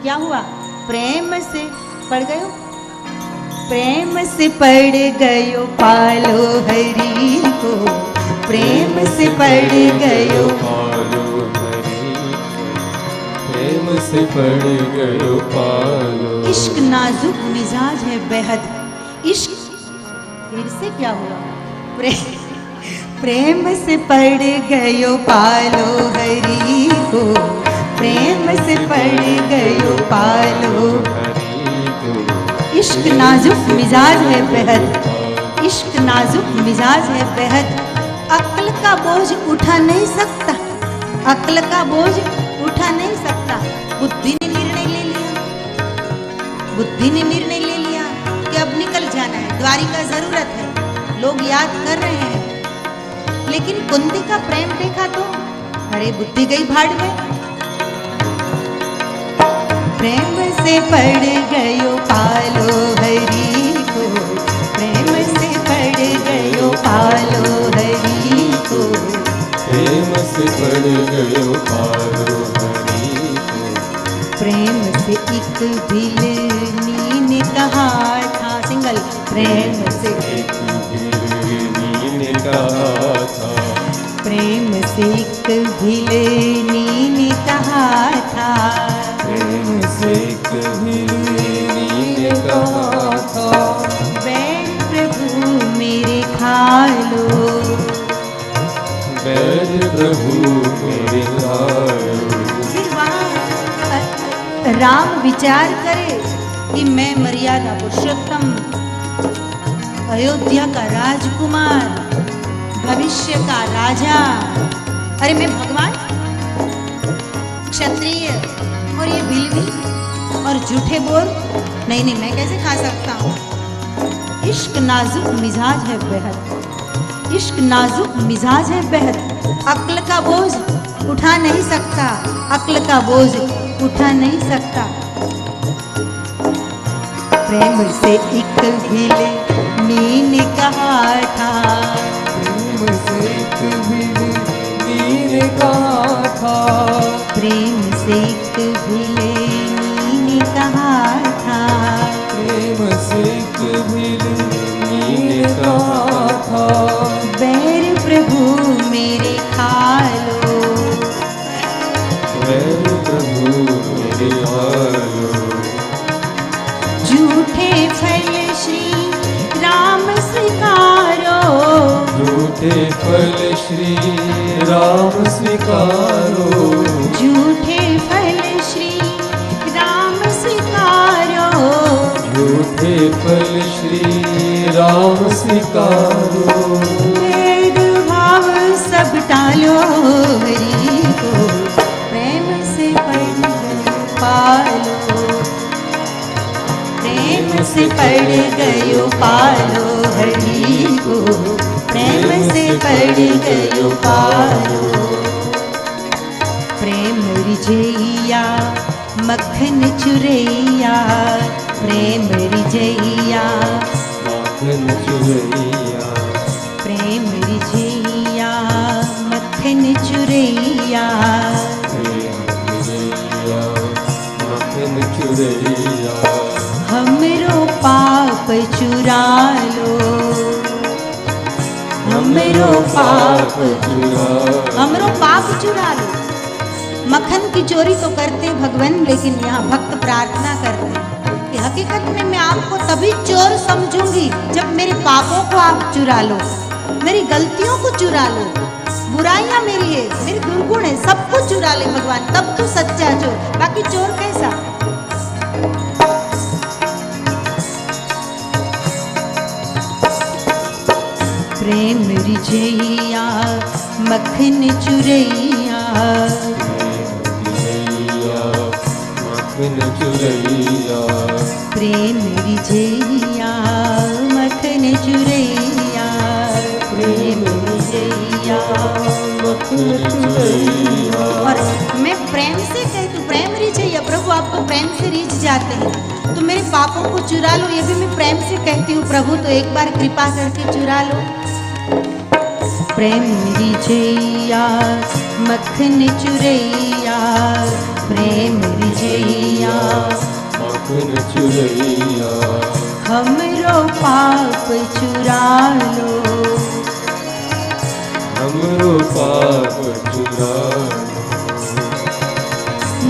A: क्या हुआ, प्रेम से पड़ गयो, प्रेम से पड़ गयो पालो हरि को, प्रेम से पड़ गयो
B: पालो हरि को, प्रेम से पड़ गयो पालो।
A: इश्क नाजुक मिजाज है बेहद, इश्क फिर से क्या हुआ, प्रेम से पड़ गयो पालो हरि को, प्रेम से पड़ गयो पालो
B: हरि को,
A: इश्क नाजुक मिजाज है बेहद, इश्क नाजुक मिजाज है बेहद, अक्ल का बोझ उठा नहीं सकता, अक्ल का बोझ उठा नहीं सकता। बुद्धि ने निर्णय ले लिया, बुद्धि ने निर्णय ले लिया कि अब निकल जाना है, द्वारिका जरूरत है, लोग याद कर रहे हैं, लेकिन कुंती का प्रेम देखा तो अरे बुद्धि गई भाड़ में। प्रेम से पड़ गयो पालो हरि को, प्रेम से पड़ गयो पालो हरि को,
B: प्रेम से पड़ गयो पालो हरि को,
A: प्रेम से एक भिलनी ने कहा था, सिंगल, प्रेम से
B: एक भिलनी ने कहा था,
A: प्रेम से एक भिलनी ने कहा था,
B: प्रेम से एक भिलनी ने कहा था,
A: बैठ प्रभु मेरे खा लो,
B: बैठ प्रभु मेरे लायो।
A: फिर वहाँ राम विचार करे कि मैं मर्यादा पुरुषोत्तम, अयोध्या का राजकुमार, भविष्य का राजा, अरे मैं भगवान, क्षत्रिय, और ये भिलनी और झूठे बोल, नहीं नहीं मैं कैसे खा सकता हूँ। इश्क नाजुक मिजाज है बेहद, इश्क नाजुक मिजाज है बेहद, अक्ल का बोझ उठा नहीं सकता, अक्ल का बोझ उठा नहीं सकता। प्रेम से एक भिलनी ने कहा था,
B: प्रेम से एक भिलनी ने कहा था,
A: प्रेम से एक भिलनी ने कहा था,
B: प्रेम से एक भिलनी ने कहा था,
A: बैर प्रभु मेरे खा लो,
B: बैर प्रभु मेरे आलो,
A: झूठे फल श्री राम स्वीकारो,
B: झूठे फल श्री राम स्वीकारो,
A: झूठे फल श्री राम स्वीकारो,
B: झूठे फल श्री राम स्वीकारो,
A: भेद भाव सब टालो हरि को, प्रेम से पड़ पालो, प्रेम से पड़ गयो पालो हरि को, प्रेम से पड़ गयो पालो, प्रेम रिझैया मक्खन चुरैया, प्रेम रिझैया,
B: माखन चुरैया,
A: प्रेम रिझैया मक्खन चुरैया,
B: प्रेम चुरैया, माखन चुरैया,
A: हमरो पाप चुरा लो, हमरो पाप, हमरो पाप चुरा लो। मक्खन की चोरी तो करते भगवान, लेकिन यहाँ भक्त प्रार्थना करते हैं कि हकीकत में मैं आपको तभी चोर समझूंगी जब मेरे पापों को आप चुरा लो, मेरी गलतियों को चुरा लो, बुराइयां मेरी है, मेरे दुर्गुण है, सब कुछ चुरा ले भगवान, तब तो सच्चा चोर, बाकी चोर कैसा। प्रेम रिझैया मक्खन चुरैया,
B: माखन चुरैया,
A: प्रेम रिझैया मक्खन चुरैया, प्रेम रिझैया
B: माखन चुरैया।
A: और मैं प्रेम से कहती हूँ, प्रेम रिझैया, प्रभु आपको प्रेम से रीझ जाते हैं, तो मेरे पापों को चुरा लो, ये भी मैं प्रेम से कहती हूँ प्रभु, तो एक बार कृपा करके चुरा लो। प्रेम रिझैया मक्खन चुरैया, प्रेम रिझैया
B: मक्खन चुरैया,
A: हमरो पाप चुरा लो,
B: हमरो पाप चुरा लो।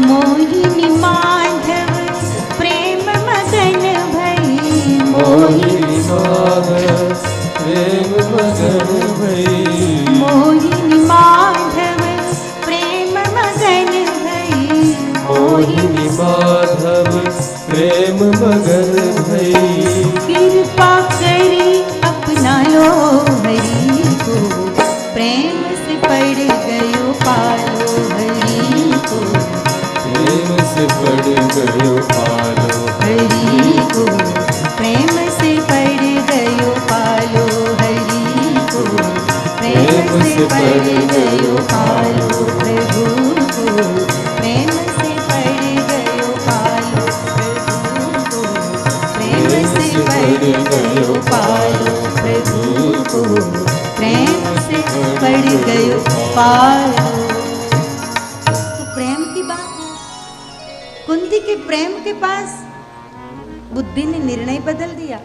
A: मोहिनी माधव प्रेम मगन भई,
B: मोहिनी माधव प्रेम मगन भई,
A: मोहिनी माधव प्रेम मगन भई,
B: मोहिनी माधव प्रेम मगन भई।
A: कृपा करी अपना लो हरि को, प्रेम से पड़ गयो पालो हरि को,
B: प्रेम से पड़ गयो पालो
A: हरि को, प्रेम से पड़ गयो पालो हरि को, प्रेम से पड़ गयो पालो प्रभु को, प्रेम से पड़ गयो पालो प्रभु को, प्रेम से पड़ गयो पालो प्रभु को, प्रेम से पड़ गयो पालो। तो प्रेम की बात, कुंती के प्रेम के पास बुद्धि ने निर्णय बदल दिया।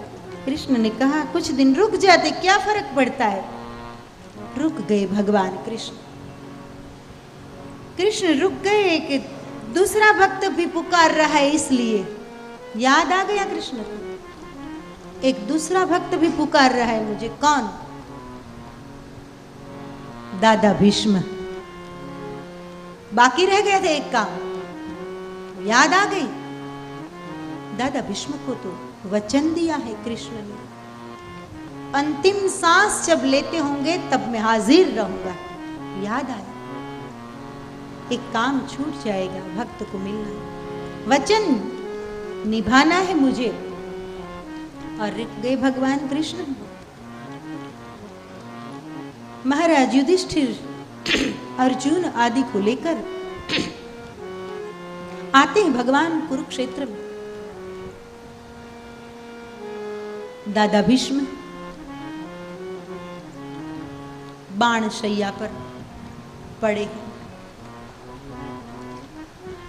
A: कृष्ण ने कहा कुछ दिन रुक जाते, क्या फर्क पड़ता है। रुक गए भगवान कृष्ण। कृष्ण रुक गए कि दूसरा भक्त भी पुकार रहा है, इसलिए याद आ गया कृष्ण को, एक दूसरा भक्त भी पुकार रहा है मुझे। कौन? दादा भीष्म। बाकी रह गए थे एक काम, याद आ गई। दादा भीष्म को तो वचन दिया है कृष्ण ने, अंतिम सांस जब लेते होंगे तब मैं हाजिर रहूंगा। याद आया, एक काम छूट जाएगा, भक्त को मिलना है, वचन निभाना है मुझे। और रुक गए भगवान कृष्ण। महाराज युधिष्ठिर अर्जुन आदि को लेकर आते हैं भगवान कुरुक्षेत्र में। दादा भीष्म बाण शैया पर पड़े हैं,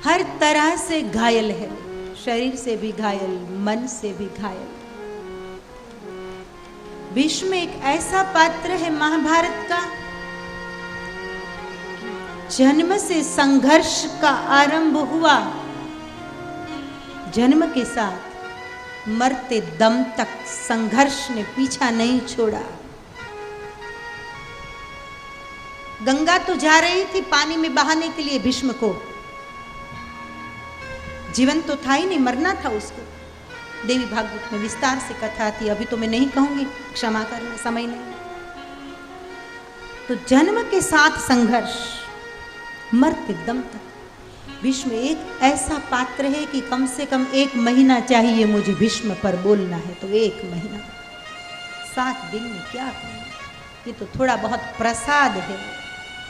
A: हर तरह से घायल है, शरीर से भी घायल, मन से भी घायल। भीष्म एक ऐसा पात्र है महाभारत का, जन्म से संघर्ष का आरंभ हुआ, जन्म के साथ मरते दम तक संघर्ष ने पीछा नहीं छोड़ा। गंगा तो जा रही थी पानी में बहाने के लिए भीष्म को, जीवन तो था ही नहीं, मरना था उसको। देवी भागवत में विस्तार से कथा थी, अभी तो मैं नहीं कहूंगी, क्षमा करना, समय नहीं। तो जन्म के साथ संघर्ष, मरते दम तक। भीष्म एक ऐसा पात्र है कि कम से कम 1 महीना चाहिए मुझे भीष्म पर बोलना है, तो 1 महीना, 7 दिन में क्या कहूं, ये तो थोड़ा बहुत प्रसाद है,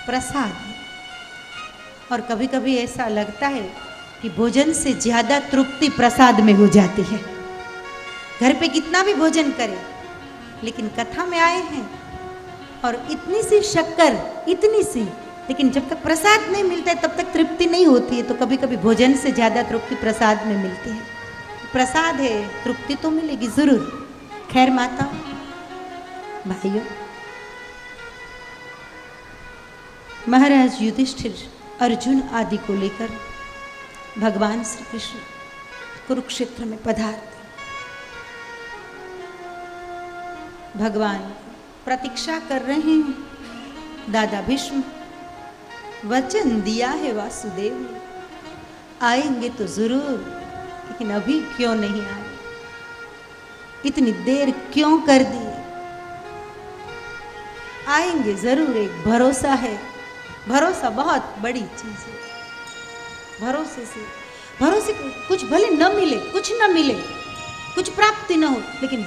A: प्रसाद है। और कभी कभी ऐसा लगता है कि भोजन से ज्यादा तृप्ति प्रसाद में हो जाती है। घर पे कितना भी भोजन करें, लेकिन कथा में आए हैं और इतनी सी शक्कर, इतनी सी, लेकिन जब तक प्रसाद नहीं मिलता है तब तक तृप्ति नहीं होती है। तो कभी कभी भोजन से ज्यादा तृप्ति प्रसाद में मिलती है। प्रसाद है, तृप्ति तो मिलेगी जरूर। खैर माता भाइयों, महाराज युधिष्ठिर अर्जुन आदि को लेकर भगवान श्री कृष्ण कुरुक्षेत्र में पधारते। भगवान प्रतीक्षा कर रहे हैं। दादा भीष्म, वचन दिया है वासुदेव ने, आएंगे तो जरूर, लेकिन अभी क्यों नहीं आए, इतनी देर क्यों कर दी। आएंगे जरूर, एक भरोसा है। भरोसा बहुत बड़ी चीज है। भरोसे कुछ भले न मिले, कुछ न मिले, कुछ प्राप्ति न हो, लेकिन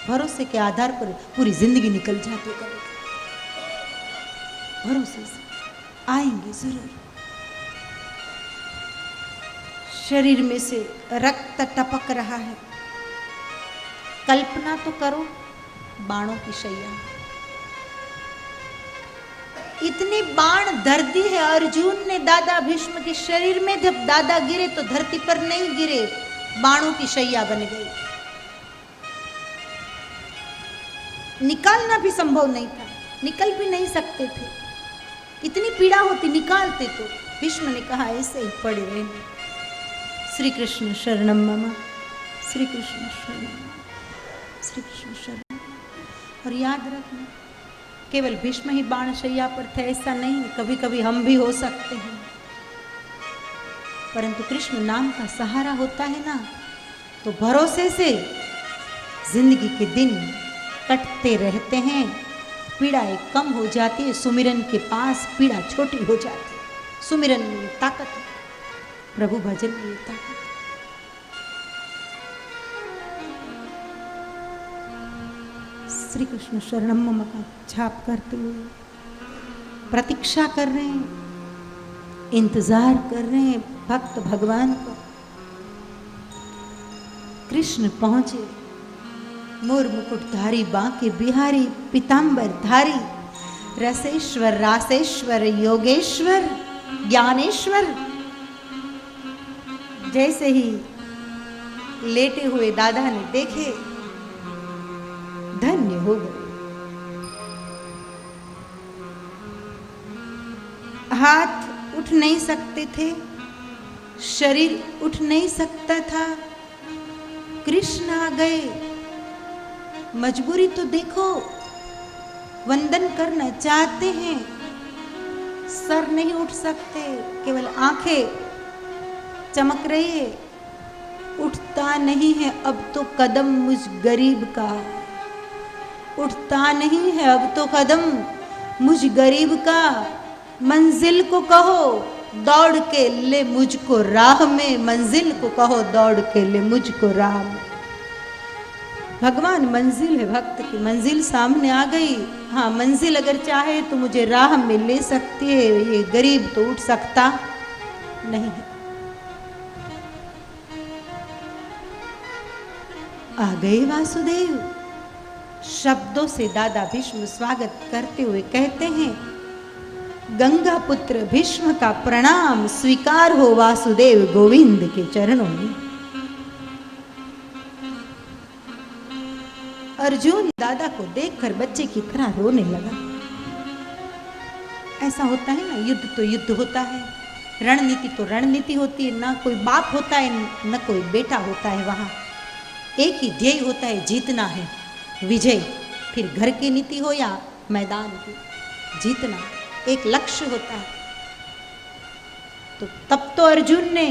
A: भरोसे के आधार पर पूरी जिंदगी निकल जाती है। भरोसे से आएंगे जरूर। शरीर में से रक्त टपक रहा है। कल्पना तो करो, बाणों की शैया, इतने बाण धर दी है अर्जुन ने दादा भीष्म के शरीर में। जब दादा गिरे तो धरती पर नहीं गिरे, बाणों की शैया बन गई। निकालना भी संभव नहीं था, निकल भी नहीं सकते थे, इतनी पीड़ा होती निकालते तो। भीष्म ने कहा ऐसे ही पड़े रहने। श्री कृष्ण शरणम मम, श्री कृष्ण शरणम, श्री कृष्ण शरणम। और याद रखना, केवल भीष्म ही बाण शैया पर थे ऐसा नहीं, कभी कभी हम भी हो सकते हैं। परंतु कृष्ण नाम का सहारा होता है ना, तो भरोसे से जिंदगी के दिन कटते रहते हैं, पीड़ाएं कम हो जाती है। सुमिरन के पास पीड़ा छोटी हो जाती है। सुमिरन में ताकत है, प्रभु भजन में ताकत है। श्री कृष्ण शरणम मम का छाप करते हुए प्रतीक्षा कर रहे हैं, इंतजार कर रहे हैं भक्त भगवान को। कृष्ण पहुंचे, मोर मुकुटधारी बांके बिहारी, पीतांबर धारी, रसेश्वर रासेश्वर योगेश्वर ज्ञानेश्वर। जैसे ही लेटे हुए दादा ने देखे, धन्य हो गए। हाथ उठ नहीं सकते थे, शरीर उठ नहीं सकता था, कृष्ण आ गए। मजबूरी तो देखो, वंदन करना चाहते हैं, सर नहीं उठ सकते, केवल आंखें चमक रही है, उठता नहीं है अब तो कदम मुझ गरीब का, उठता नहीं है अब तो कदम मुझ गरीब का। मंजिल को कहो दौड़ के ले मुझको राह में, मंजिल को कहो दौड़ के ले मुझको राह में। भगवान मंजिल है, भक्त की मंजिल सामने आ गई। हाँ, मंजिल अगर चाहे तो मुझे राह में ले सकती है, ये गरीब तो उठ सकता नहीं है। आ गए वासुदेव, शब्दों से दादा भीष्म स्वागत करते हुए कहते हैं, गंगा पुत्र भीष्म का प्रणाम स्वीकार हो वासुदेव गोविंद के चरणों में। अर्जुन दादा को देखकर बच्चे की तरह रोने लगा। ऐसा होता है ना, युद्ध तो युद्ध होता है, रणनीति तो रणनीति होती है। ना कोई बाप होता है, न कोई बेटा होता है। वहां एक ही ध्येय होता है, जीतना है, विजय। फिर घर की नीति हो या मैदान की, जीतना एक लक्ष्य होता है। तो तब तो अर्जुन ने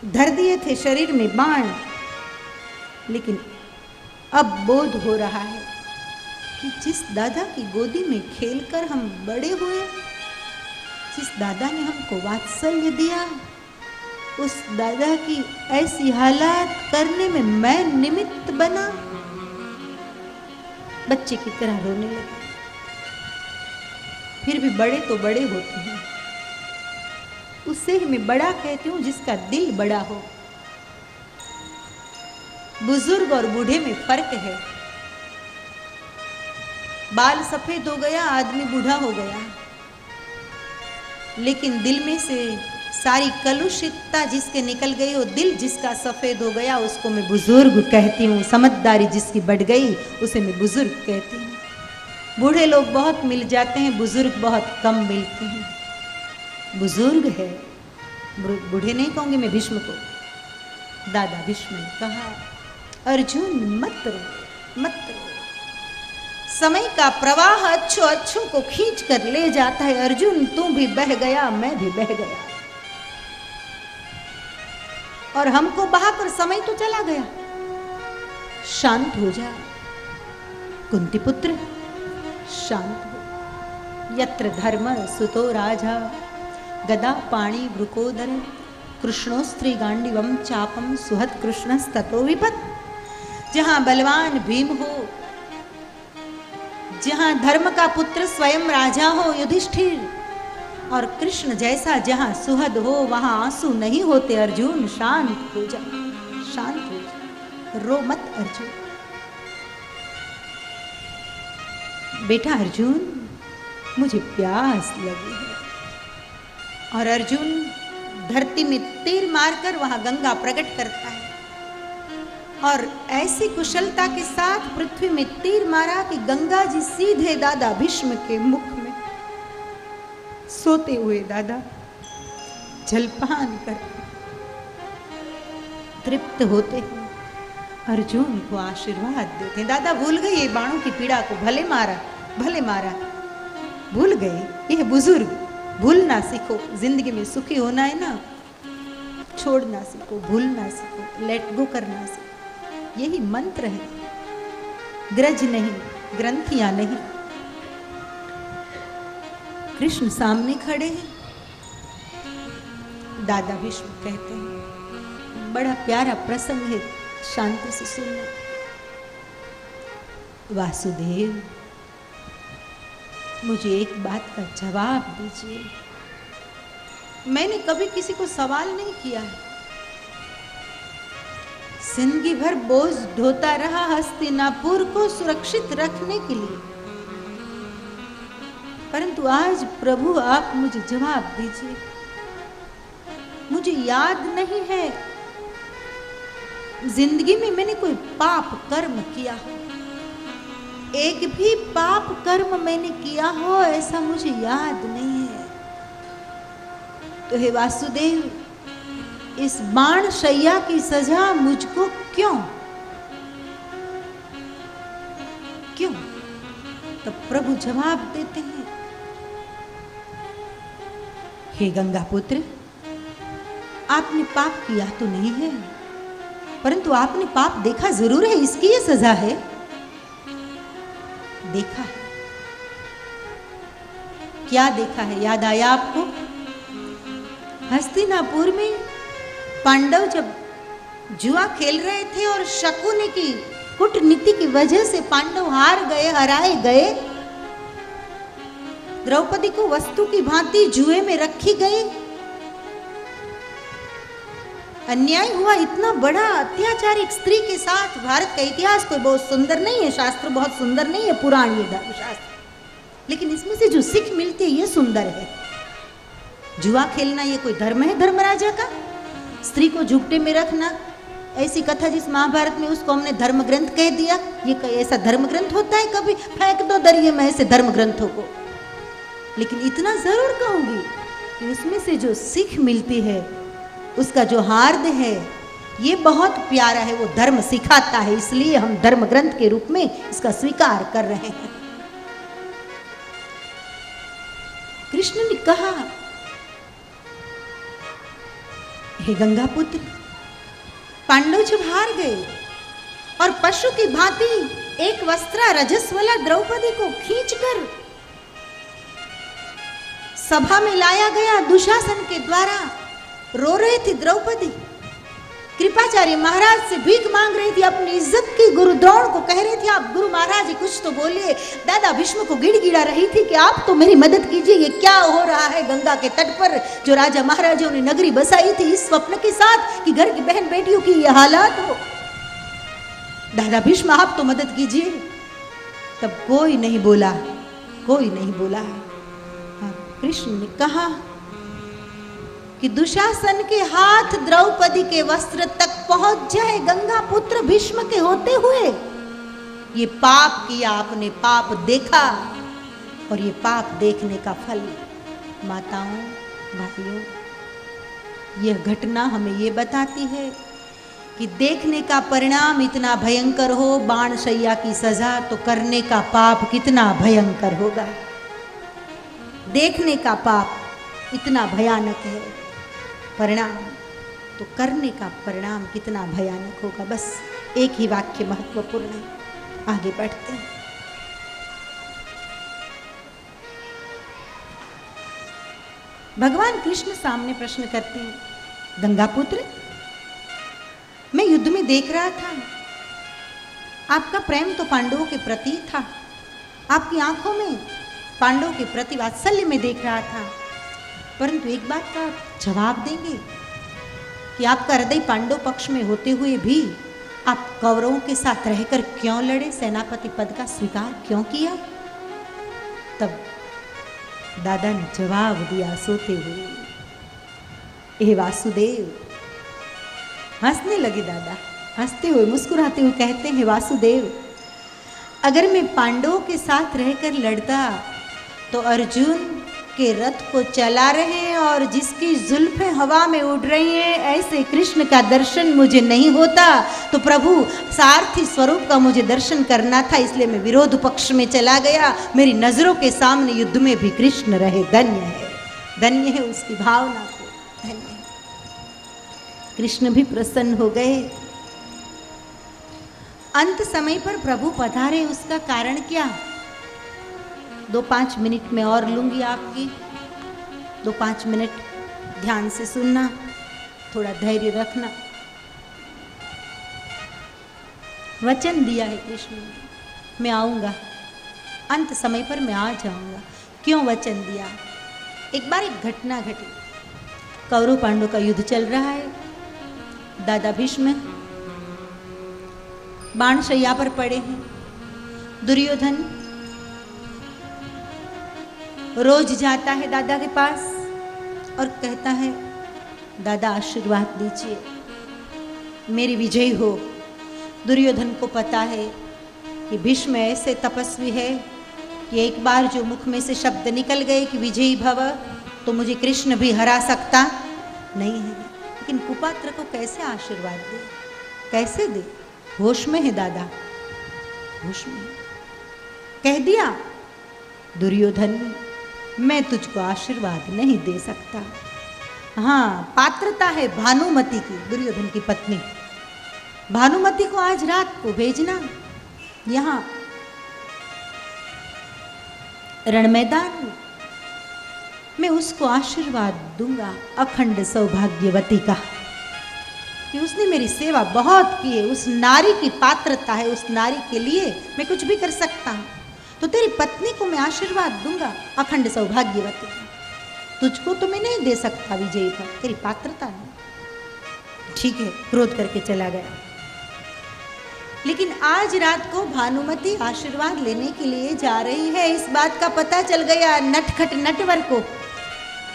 A: धर दिए थे शरीर में बाण, लेकिन अब बोध हो रहा है कि जिस दादा की गोदी में खेलकर हम बड़े हुए, जिस दादा ने हमको वात्सल्य दिया, उस दादा की ऐसी हालात करने में मैं निमित्त बना। बच्चे की तरह रोने लगा। फिर भी बड़े तो बड़े होते हैं, उससे ही मैं बड़ा कहती हूं जिसका दिल बड़ा हो। बुजुर्ग और बूढ़े में फर्क है। बाल सफेद हो गया, आदमी बूढ़ा हो गया, लेकिन दिल में से सारी कलुषितता जिसके निकल गई हो, दिल जिसका सफेद हो गया, उसको मैं बुजुर्ग कहती हूँ। समझदारी जिसकी बढ़ गई उसे मैं बुजुर्ग कहती हूँ। बूढ़े लोग बहुत मिल जाते हैं, बुजुर्ग बहुत कम मिलते हैं। बुजुर्ग है, बूढ़े नहीं कहूंगी मैं भीष्म को। दादा भीष्म ने कहा, अर्जुन मत रो, मत रो। समय का प्रवाह अच्छों अच्छों को खींच कर ले जाता है। अर्जुन तू भी बह गया, मैं भी बह गया, और हमको बहाकर समय तो चला गया। शांत हो जा कुंती पुत्र, शांत हो। यत्र धर्म सुतो राजा, गदा पाणी वृकोदर, कृष्णोस्त्री गांडीवम चापम सुहत कृष्णस्ततो विपत। जहां बलवान भीम हो, जहां धर्म का पुत्र स्वयं राजा हो युधिष्ठिर, और कृष्ण जैसा जहां सुहद हो वहां आंसू नहीं होते। अर्जुन शांत हो जा, शांत हो जा, रो मत अर्जुन। बेटा अर्जुन, मुझे प्यास लगी है। और अर्जुन धरती में तीर मारकर वहां गंगा प्रकट करता है और ऐसी कुशलता के साथ पृथ्वी में तीर मारा कि गंगा जी सीधे दादा भीष्म के मुख में सोते हुए दादा जलपान कर तृप्त होते हैं। अर्जुन को आशीर्वाद देते हैं। दादा भूल गए ये बाणों की पीड़ा को, भले मारा भूल गए। यह बुजुर्ग, भूलना सीखो। जिंदगी में सुखी होना है ना, छोड़ना सीखो, भूलना सीखो, लेट गो करना सीखो। यही मंत्र है, ग्रज नहीं, ग्रंथियां नहीं। कृष्ण सामने खड़े हैं। दादा भीष्म कहते हैं, बड़ा प्यारा प्रसंग है, शांति से सुनना। वासुदेव, मुझे एक बात का जवाब दीजिए। मैंने कभी किसी को सवाल नहीं किया है। जिंदगी भर बोझ ढोता रहा हस्तिनापुर को सुरक्षित रखने के लिए, परंतु आज प्रभु आप मुझे जवाब दीजिए। मुझे याद नहीं है जिंदगी में मैंने कोई पाप कर्म किया हो, एक भी पाप कर्म मैंने किया हो ऐसा मुझे याद नहीं है। तो हे वासुदेव, इस बाण शैया की सजा मुझको क्यों? तो प्रभु जवाब देते हैं, हे गंगा पुत्र, आपने पाप किया तो नहीं है, परंतु आपने पाप देखा जरूर है, इसकी ये सजा है। देखा है। क्या देखा है? याद आया आपको? हस्तिनापुर में पांडव जब जुआ खेल रहे थे और शकुनी की कूटनीति की वजह से पांडव हार गए, हराए गए। द्रौपदी को वस्तु की भांति जुए में रखी गई। अन्याय हुआ, इतना बड़ा अत्याचार एक स्त्री के साथ। भारत का इतिहास कोई बहुत सुंदर नहीं है, शास्त्र बहुत सुंदर नहीं है, पुराण ये धर्मशास्त्र, लेकिन इसमें से जो सीख मिलती है ये सुंदर है। जुआ खेलना ये कोई धर्म है धर्मराजा का? स्त्री को झुकटे में रखना, ऐसी कथा जिस महाभारत में, उसको हमने धर्म ग्रंथ कह दिया। ये ऐसा धर्म ग्रंथ होता है? कभी फेंक दो दरिये में ऐसे धर्म ग्रंथों को। लेकिन इतना जरूर कहूंगी कि उसमें से जो सीख मिलती है, उसका जो हार्द है, ये बहुत प्यारा है। वो धर्म सिखाता है, इसलिए हम धर्म ग्रंथ के रूप में इसका स्वीकार कर रहे हैं। कृष्ण ने कहा, हे गंगा पुत्र, पांडव जब हार गए और पशु की भांति एक वस्त्रा रजस्वला द्रौपदी को खींचकर सभा में लाया गया दुशासन के द्वारा, रो रही थी द्रौपदी। कृपाचार्य महाराज से भीख मांग रही थी अपनी इज्जत की। गुरु द्रोण को कह रहे थे, आप गुरु महाराज जी कुछ तो बोलिए। दादा भीष्म को गिड़गिड़ा रही थी कि आप तो मेरी मदद कीजिए, ये क्या हो रहा है गंगा के तट पर, जो राजा महाराजाओं ने नगरी बसाई थी इस स्वप्न के साथ कि घर की बहन बेटियों की ये हालात हो। दादा भीष्म आप तो मदद कीजिए। तब कोई नहीं बोला, कोई नहीं बोला। कृष्ण ने कहा कि दुशासन के हाथ द्रौपदी के वस्त्र तक पहुंच जाए गंगा पुत्र भीष्म के होते हुए। ये पाप किया आपने, पाप देखा, और ये पाप देखने का फल। माताओं, भाइयों, यह घटना हमें ये बताती है कि देखने का परिणाम इतना भयंकर हो, बाण शैया की सजा, तो करने का पाप कितना भयंकर होगा। देखने का पाप इतना भयानक है, परिणाम तो करने का परिणाम कितना भयानक होगा। बस एक ही वाक्य महत्वपूर्ण है, आगे बढ़ते हैं। भगवान कृष्ण सामने प्रश्न करते हैं, गंगा पुत्र, मैं युद्ध में देख रहा था, आपका प्रेम तो पांडवों के प्रति था, आपकी आंखों में पांडवों के प्रति वात्सल्य में देख रहा था, परंतु एक बात का जवाब देंगे कि आपका हृदय पांडव पक्ष में होते हुए भी आप कौरवों के साथ रहकर क्यों लड़े, सेनापति पद का स्वीकार क्यों किया? तब दादा ने जवाब दिया सोते हुए, हे वासुदेव। हंसने लगे दादा, हंसते हुए मुस्कुराते हुए कहते हैं, हे वासुदेव, अगर मैं पांडवों के साथ रहकर लड़ता तो अर्जुन के रथ को चला रहे हैं और जिसकी जुल्फें हवा में उड़ रही हैं ऐसे कृष्ण का दर्शन मुझे नहीं होता। तो प्रभु सारथी स्वरूप का मुझे दर्शन करना था, इसलिए मैं विरोध पक्ष में चला गया। मेरी नजरों के सामने युद्ध में भी कृष्ण रहे। धन्य है उसकी भावना को, धन्य है। कृष्ण भी प्रसन्न हो गए। अंत समय पर प्रभु पधारे, उसका कारण क्या? 2-5 मिनट में और लूंगी आपकी, 2-5 मिनट ध्यान से सुनना, थोड़ा धैर्य रखना। वचन दिया है कृष्ण ने, मैं आऊंगा, अंत समय पर मैं आ जाऊंगा। क्यों वचन दिया? एक बार एक घटना घटी। कौरव पांडव का युद्ध चल रहा है। दादा भीष्म बाणशैया पर पड़े हैं। दुर्योधन रोज जाता है दादा के पास और कहता है, दादा आशीर्वाद दीजिए, मेरी विजय हो। दुर्योधन को पता है कि भीष्म ऐसे तपस्वी है कि एक बार जो मुख में से शब्द निकल गए कि विजयी भव, तो मुझे कृष्ण भी हरा सकता नहीं है। लेकिन कुपात्र को कैसे आशीर्वाद दे, कैसे दे? होश में है दादा, होश में। कह दिया, दुर्योधन मैं तुझको आशीर्वाद नहीं दे सकता। हाँ, पात्रता है भानुमति की, दुर्योधन की पत्नी भानुमति को आज रात को भेजना यहां रण मैदान में। मैं उसको आशीर्वाद दूंगा अखंड सौभाग्यवती का, कि उसने मेरी सेवा बहुत की है, उस नारी की पात्रता है, उस नारी के लिए मैं कुछ भी कर सकता हूं। तो तेरी पत्नी को मैं आशीर्वाद दूंगा अखंड सौभाग्यवती का। तुझको तो मैं नहीं दे सकता विजयी का, तेरी पात्रता है। ठीक है, क्रोध करके चला गया। लेकिन आज रात को भानुमति आशीर्वाद लेने के लिए जा रही है, इस बात का पता चल गया नटखट नटवर को,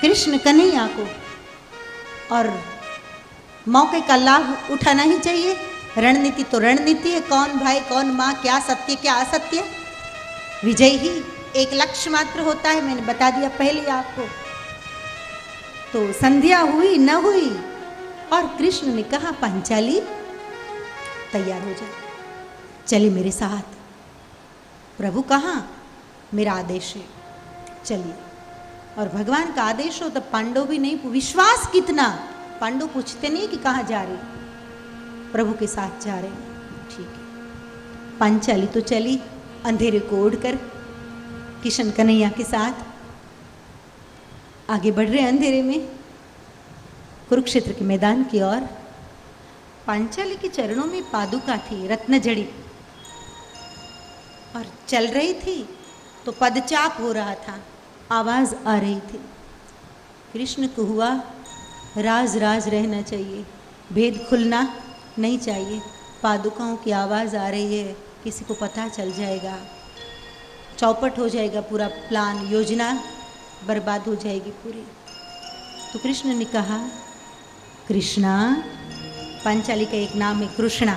A: कृष्ण कन्हैया को। और मौके का लाभ उठाना ही चाहिए। रणनीति तो रणनीति है, कौन भाई कौन माँ, क्या सत्य क्या असत्य, विजय ही एक लक्ष्य मात्र होता है। मैंने बता दिया पहले आपको। तो संध्या हुई न हुई और कृष्ण ने कहा, पांचाली तैयार हो जाए, चलिए मेरे साथ। प्रभु कहाँ? मेरा आदेश है, चलिए। और भगवान का आदेश हो तब पांडव भी नहीं, विश्वास कितना, पांडव पूछते नहीं कि कहाँ जा रहे, प्रभु के साथ जा रहे हैं। ठीक है, पांचाली तो चली अंधेरे को ओढ़कर किशन कन्हैया के साथ आगे बढ़ रहे अंधेरे में कुरुक्षेत्र के मैदान की ओर। पांचाली के चरणों में पादुका थी, रत्न जड़ी, और चल रही थी तो पदचाप हो रहा था, आवाज आ रही थी। कृष्ण को हुआ राज राज रहना चाहिए, भेद खुलना नहीं चाहिए। पादुकाओं की आवाज आ रही है, किसी को पता चल जाएगा, चौपट हो जाएगा पूरा प्लान, योजना बर्बाद हो जाएगी पूरी। तो कृष्ण ने कहा, कृष्णा, पांचाली का एक नाम है कृष्णा,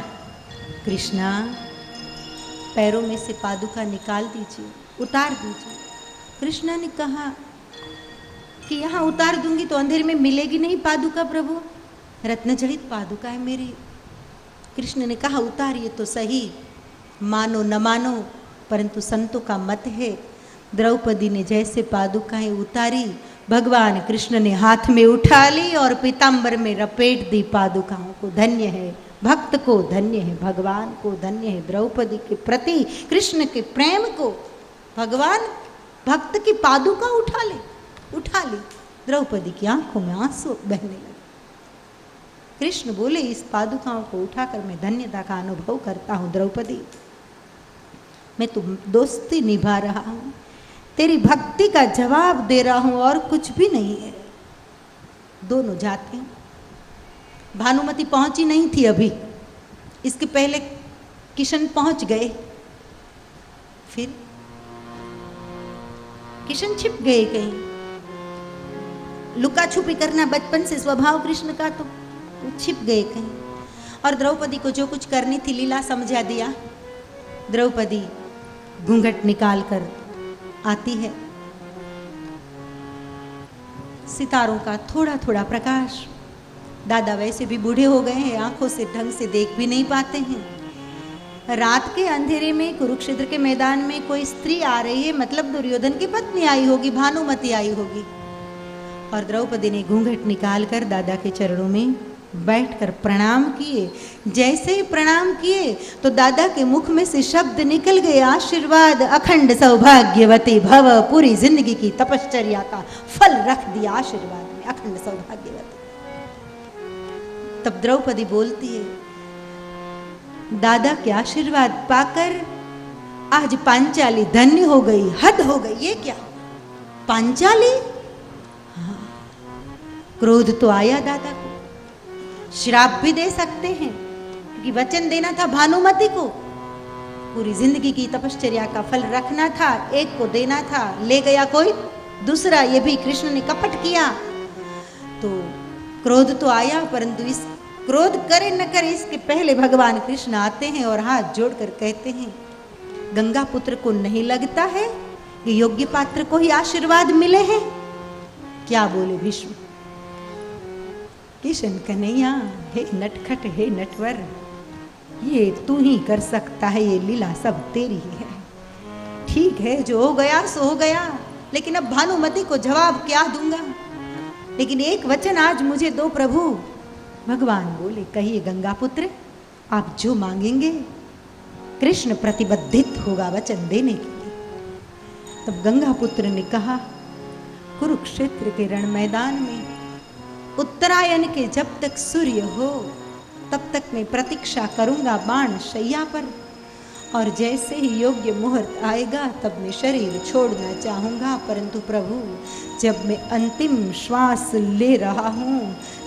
A: कृष्णा पैरों में से पादुका निकाल दीजिए, उतार दीजिए। कृष्णा ने कहा कि यहाँ उतार दूंगी तो अंधेरे में मिलेगी नहीं पादुका प्रभु, रत्न जड़ित पादुका है मेरी। कृष्ण ने कहा, उतारिए तो सही, मानो न मानो, परंतु संतों का मत है द्रौपदी ने जैसे पादुकाएं उतारी, भगवान कृष्ण ने हाथ में उठा ली और पीतांबर में लपेट दी पादुकाओं को। धन्य है भक्त को, धन्य है भगवान को, धन्य है द्रौपदी के प्रति कृष्ण के प्रेम को। भगवान भक्त की पादुका उठा ली। द्रौपदी की आंखों में आंसू बहने लगे। कृष्ण बोले, इस पादुकाओं को उठाकर मैं धन्यता का अनुभव करता हूँ द्रौपदी, मैं तुम दोस्ती निभा रहा हूँ, तेरी भक्ति का जवाब दे रहा हूँ और कुछ भी नहीं है। दोनों जाते हैं। भानुमति पहुंची नहीं थी अभी, इसके पहले किशन पहुंच गए। फिर किशन छिप गए कहीं। लुका छुपी करना बचपन से स्वभाव कृष्ण का, तो वो छिप गए कहीं। और द्रौपदी को जो कुछ करनी थी लीला समझा दिया। द्रौपदी घूंघट निकाल कर आती है। सितारों का थोड़ा थोड़ा प्रकाश, दादा वैसे भी बूढ़े हो गए हैं, आंखों से ढंग से देख भी नहीं पाते हैं। रात के अंधेरे में कुरुक्षेत्र के मैदान में कोई स्त्री आ रही है, मतलब दुर्योधन की पत्नी आई होगी, भानुमति आई होगी। और द्रौपदी ने घूंघट निकाल कर दादा के चरणों में बैठकर प्रणाम किए। जैसे ही प्रणाम किए तो दादा के मुख में से शब्द निकल गए, आशीर्वाद अखंड सौभाग्यवती भव, पूरी जिंदगी की तपश्चर्या का फल रख दिया आशीर्वाद में, अखंड सौभाग्यवती। तब द्रौपदी बोलती है, दादा के आशीर्वाद पाकर आज पांचाली धन्य हो गई, हद हो गई। ये क्या पांचाली? हाँ, क्रोध तो आया दादा को, श्राप भी दे सकते हैं, क्योंकि वचन देना था भानुमति को, पूरी जिंदगी की तपश्चर्या का फल रखना था, एक को देना था, ले गया कोई दूसरा। ये भी कृष्ण ने कपट किया। तो क्रोध तो आया, परंतु इस क्रोध करे न करे इसके पहले भगवान कृष्ण आते हैं और हाथ जोड़कर कहते हैं, गंगा पुत्र को नहीं लगता है ये योग्य पात्र को ही आशीर्वाद मिले हैं? क्या बोले भीष्म? किशन कन्हैया, हे नटखट, हे नटवर, ये तू ही कर सकता है, ये लीला सब तेरी ही है। ठीक है, जो हो गया सो हो गया, लेकिन अब भानुमति को जवाब क्या दूंगा? लेकिन एक वचन आज मुझे दो प्रभु। भगवान बोले, कहिए गंगा पुत्र, आप जो मांगेंगे कृष्ण प्रतिबद्धित होगा वचन देने के लिए। तब गंगा पुत्र ने कहा, कुरुक्षेत्र के रण मैदान में उत्तरायण के जब तक सूर्य हो तब तक मैं प्रतीक्षा करूंगा बाण शैया पर, और जैसे ही योग्य मुहूर्त आएगा तब मैं शरीर छोड़ना चाहूंगा। परंतु प्रभु, जब मैं अंतिम श्वास ले रहा हूं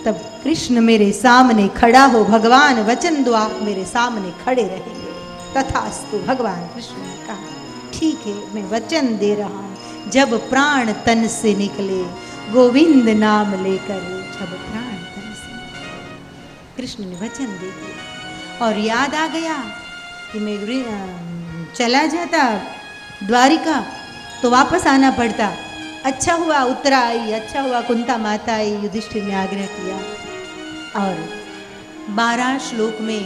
A: तब कृष्ण मेरे सामने खड़ा हो। भगवान वचन दो, आप मेरे सामने खड़े रहेंगे। तथास्तु, भगवान कृष्ण ने कहा, ठीक है, मैं वचन दे रहा हूं। जब प्राण तन से निकले गोविंद नाम लेकर, जब प्राण तन से निकले। कृष्ण ने वचन दे दिया। और याद आ गया कि मैं चला जाता द्वारिका तो वापस आना पड़ता। अच्छा हुआ उत्तरा आई, अच्छा हुआ कुंता माता आई, युधिष्ठिर ने आग्रह किया। और 12 श्लोक में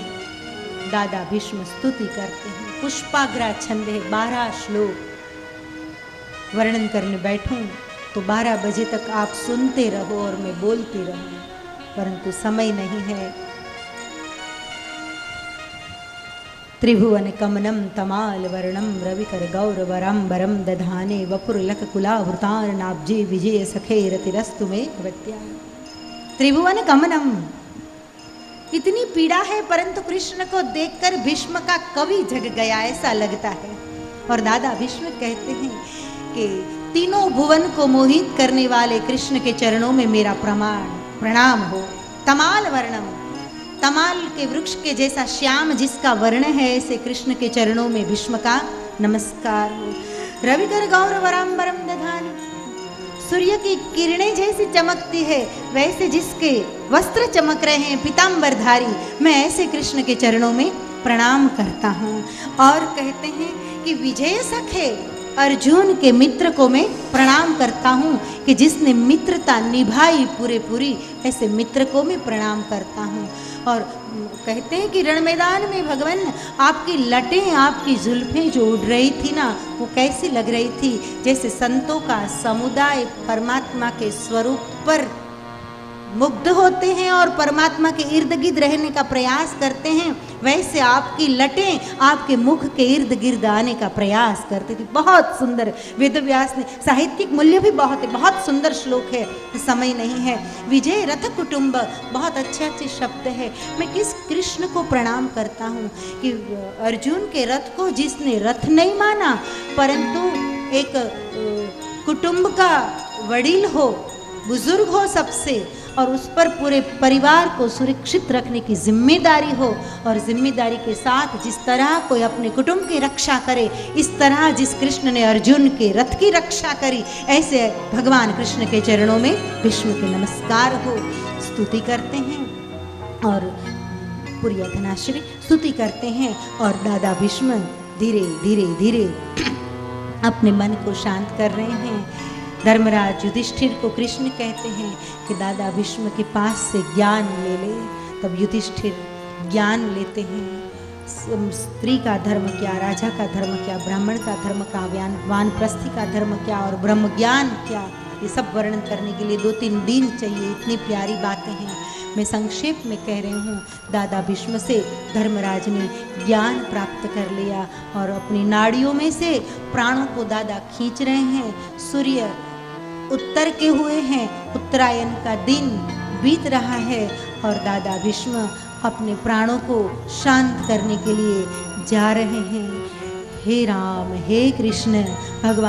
A: दादा भीष्म स्तुति करते हैं, पुष्पाग्रा छंद है, 12 श्लोक वर्णन करने बैठूं तो 12 बजे तक आप सुनते रहो और मैं बोलती रहूं, परंतु समय नहीं है। त्रिभुवन कमनम तमाल वर्णम रविकर गौरवराम्बरम दधाने वपुरलक कुलावृतार्णाब्जे विजय सखे रतिरस्तु में कृत्या। त्रिभुवन कमनम, इतनी पीड़ा है, परंतु कृष्ण को देखकर भीष्म का कवि जग गया ऐसा लगता है। और दादा भीष्म कहते हैं कि तीनों भुवन को मोहित करने वाले कृष्ण के चरणों में मेरा प्रणाम हो। तमाल वर्णम, तमाल के वृक्ष के जैसा श्याम जिसका वर्ण है, ऐसे कृष्ण के चरणों में भीष्म का नमस्कार हो। रविकर गौरवराम्बरम दधाने, सूर्य की किरणें जैसी चमकती है वैसे जिसके वस्त्र चमक रहे हैं पीतांबरधारी, मैं ऐसे कृष्ण के चरणों में प्रणाम करता हूँ। और कहते हैं कि विजय सखे, अर्जुन के मित्र को मैं प्रणाम करता हूँ कि जिसने मित्रता निभाई पूरे पूरी, ऐसे मित्र को मैं प्रणाम करता हूँ। और कहते हैं कि रण मैदान में भगवान आपकी लटें, आपकी जुल्फें जो उड़ रही थी ना, वो कैसी लग रही थी, जैसे संतों का समुदाय परमात्मा के स्वरूप पर मुग्ध होते हैं और परमात्मा के इर्द गिर्द रहने का प्रयास करते हैं, वैसे आपकी लटें आपके मुख के इर्द गिर्द आने का प्रयास करती थी। बहुत सुंदर, वेदव्यास ने, साहित्यिक मूल्य भी बहुत है, बहुत सुंदर श्लोक है, समय नहीं है। विजय रथ कुटुंब, बहुत अच्छे शब्द है। मैं किस कृष्ण को प्रणाम करता हूँ कि अर्जुन के रथ को जिसने रथ नहीं माना, परंतु एक कुटुंब का वडील हो, बुजुर्ग हो सबसे, और उस पर पूरे परिवार को सुरक्षित रखने की जिम्मेदारी हो। और जिम्मेदारी के साथ जिस तरह कोई अपने कुटुंब की रक्षा करे, इस तरह जिस कृष्ण ने अर्जुन के रथ की रक्षा करी, ऐसे भगवान कृष्ण के चरणों में भीष्म के नमस्कार हो। स्तुति करते हैं और पूरी अघनाश्री स्तुति करते हैं। और दादा भीष्म धीरे धीरे धीरे अपने मन को शांत कर रहे हैं। धर्मराज युधिष्ठिर को कृष्ण कहते हैं कि दादा भीष्म के पास से ज्ञान ले ले। तब युधिष्ठिर ज्ञान लेते हैं। स्त्री का धर्म क्या, राजा का धर्म क्या, ब्राह्मण का धर्म क्या, वानप्रस्थी का धर्म क्या और ब्रह्म ज्ञान क्या, ये सब वर्णन करने के लिए 2-3 दिन चाहिए। इतनी प्यारी बातें हैं। मैं संक्षेप में कह रही हूँ। दादा भीष्म से धर्मराज ने ज्ञान प्राप्त कर लिया और अपनी नाड़ियों में से प्राणों को दादा खींच रहे हैं। सूर्य उत्तर के हुए हैं, उत्तरायण का दिन बीत रहा है और दादा भीष्म अपने प्राणों को शांत करने के लिए जा रहे हैं। हे राम, हे कृष्ण, भगवान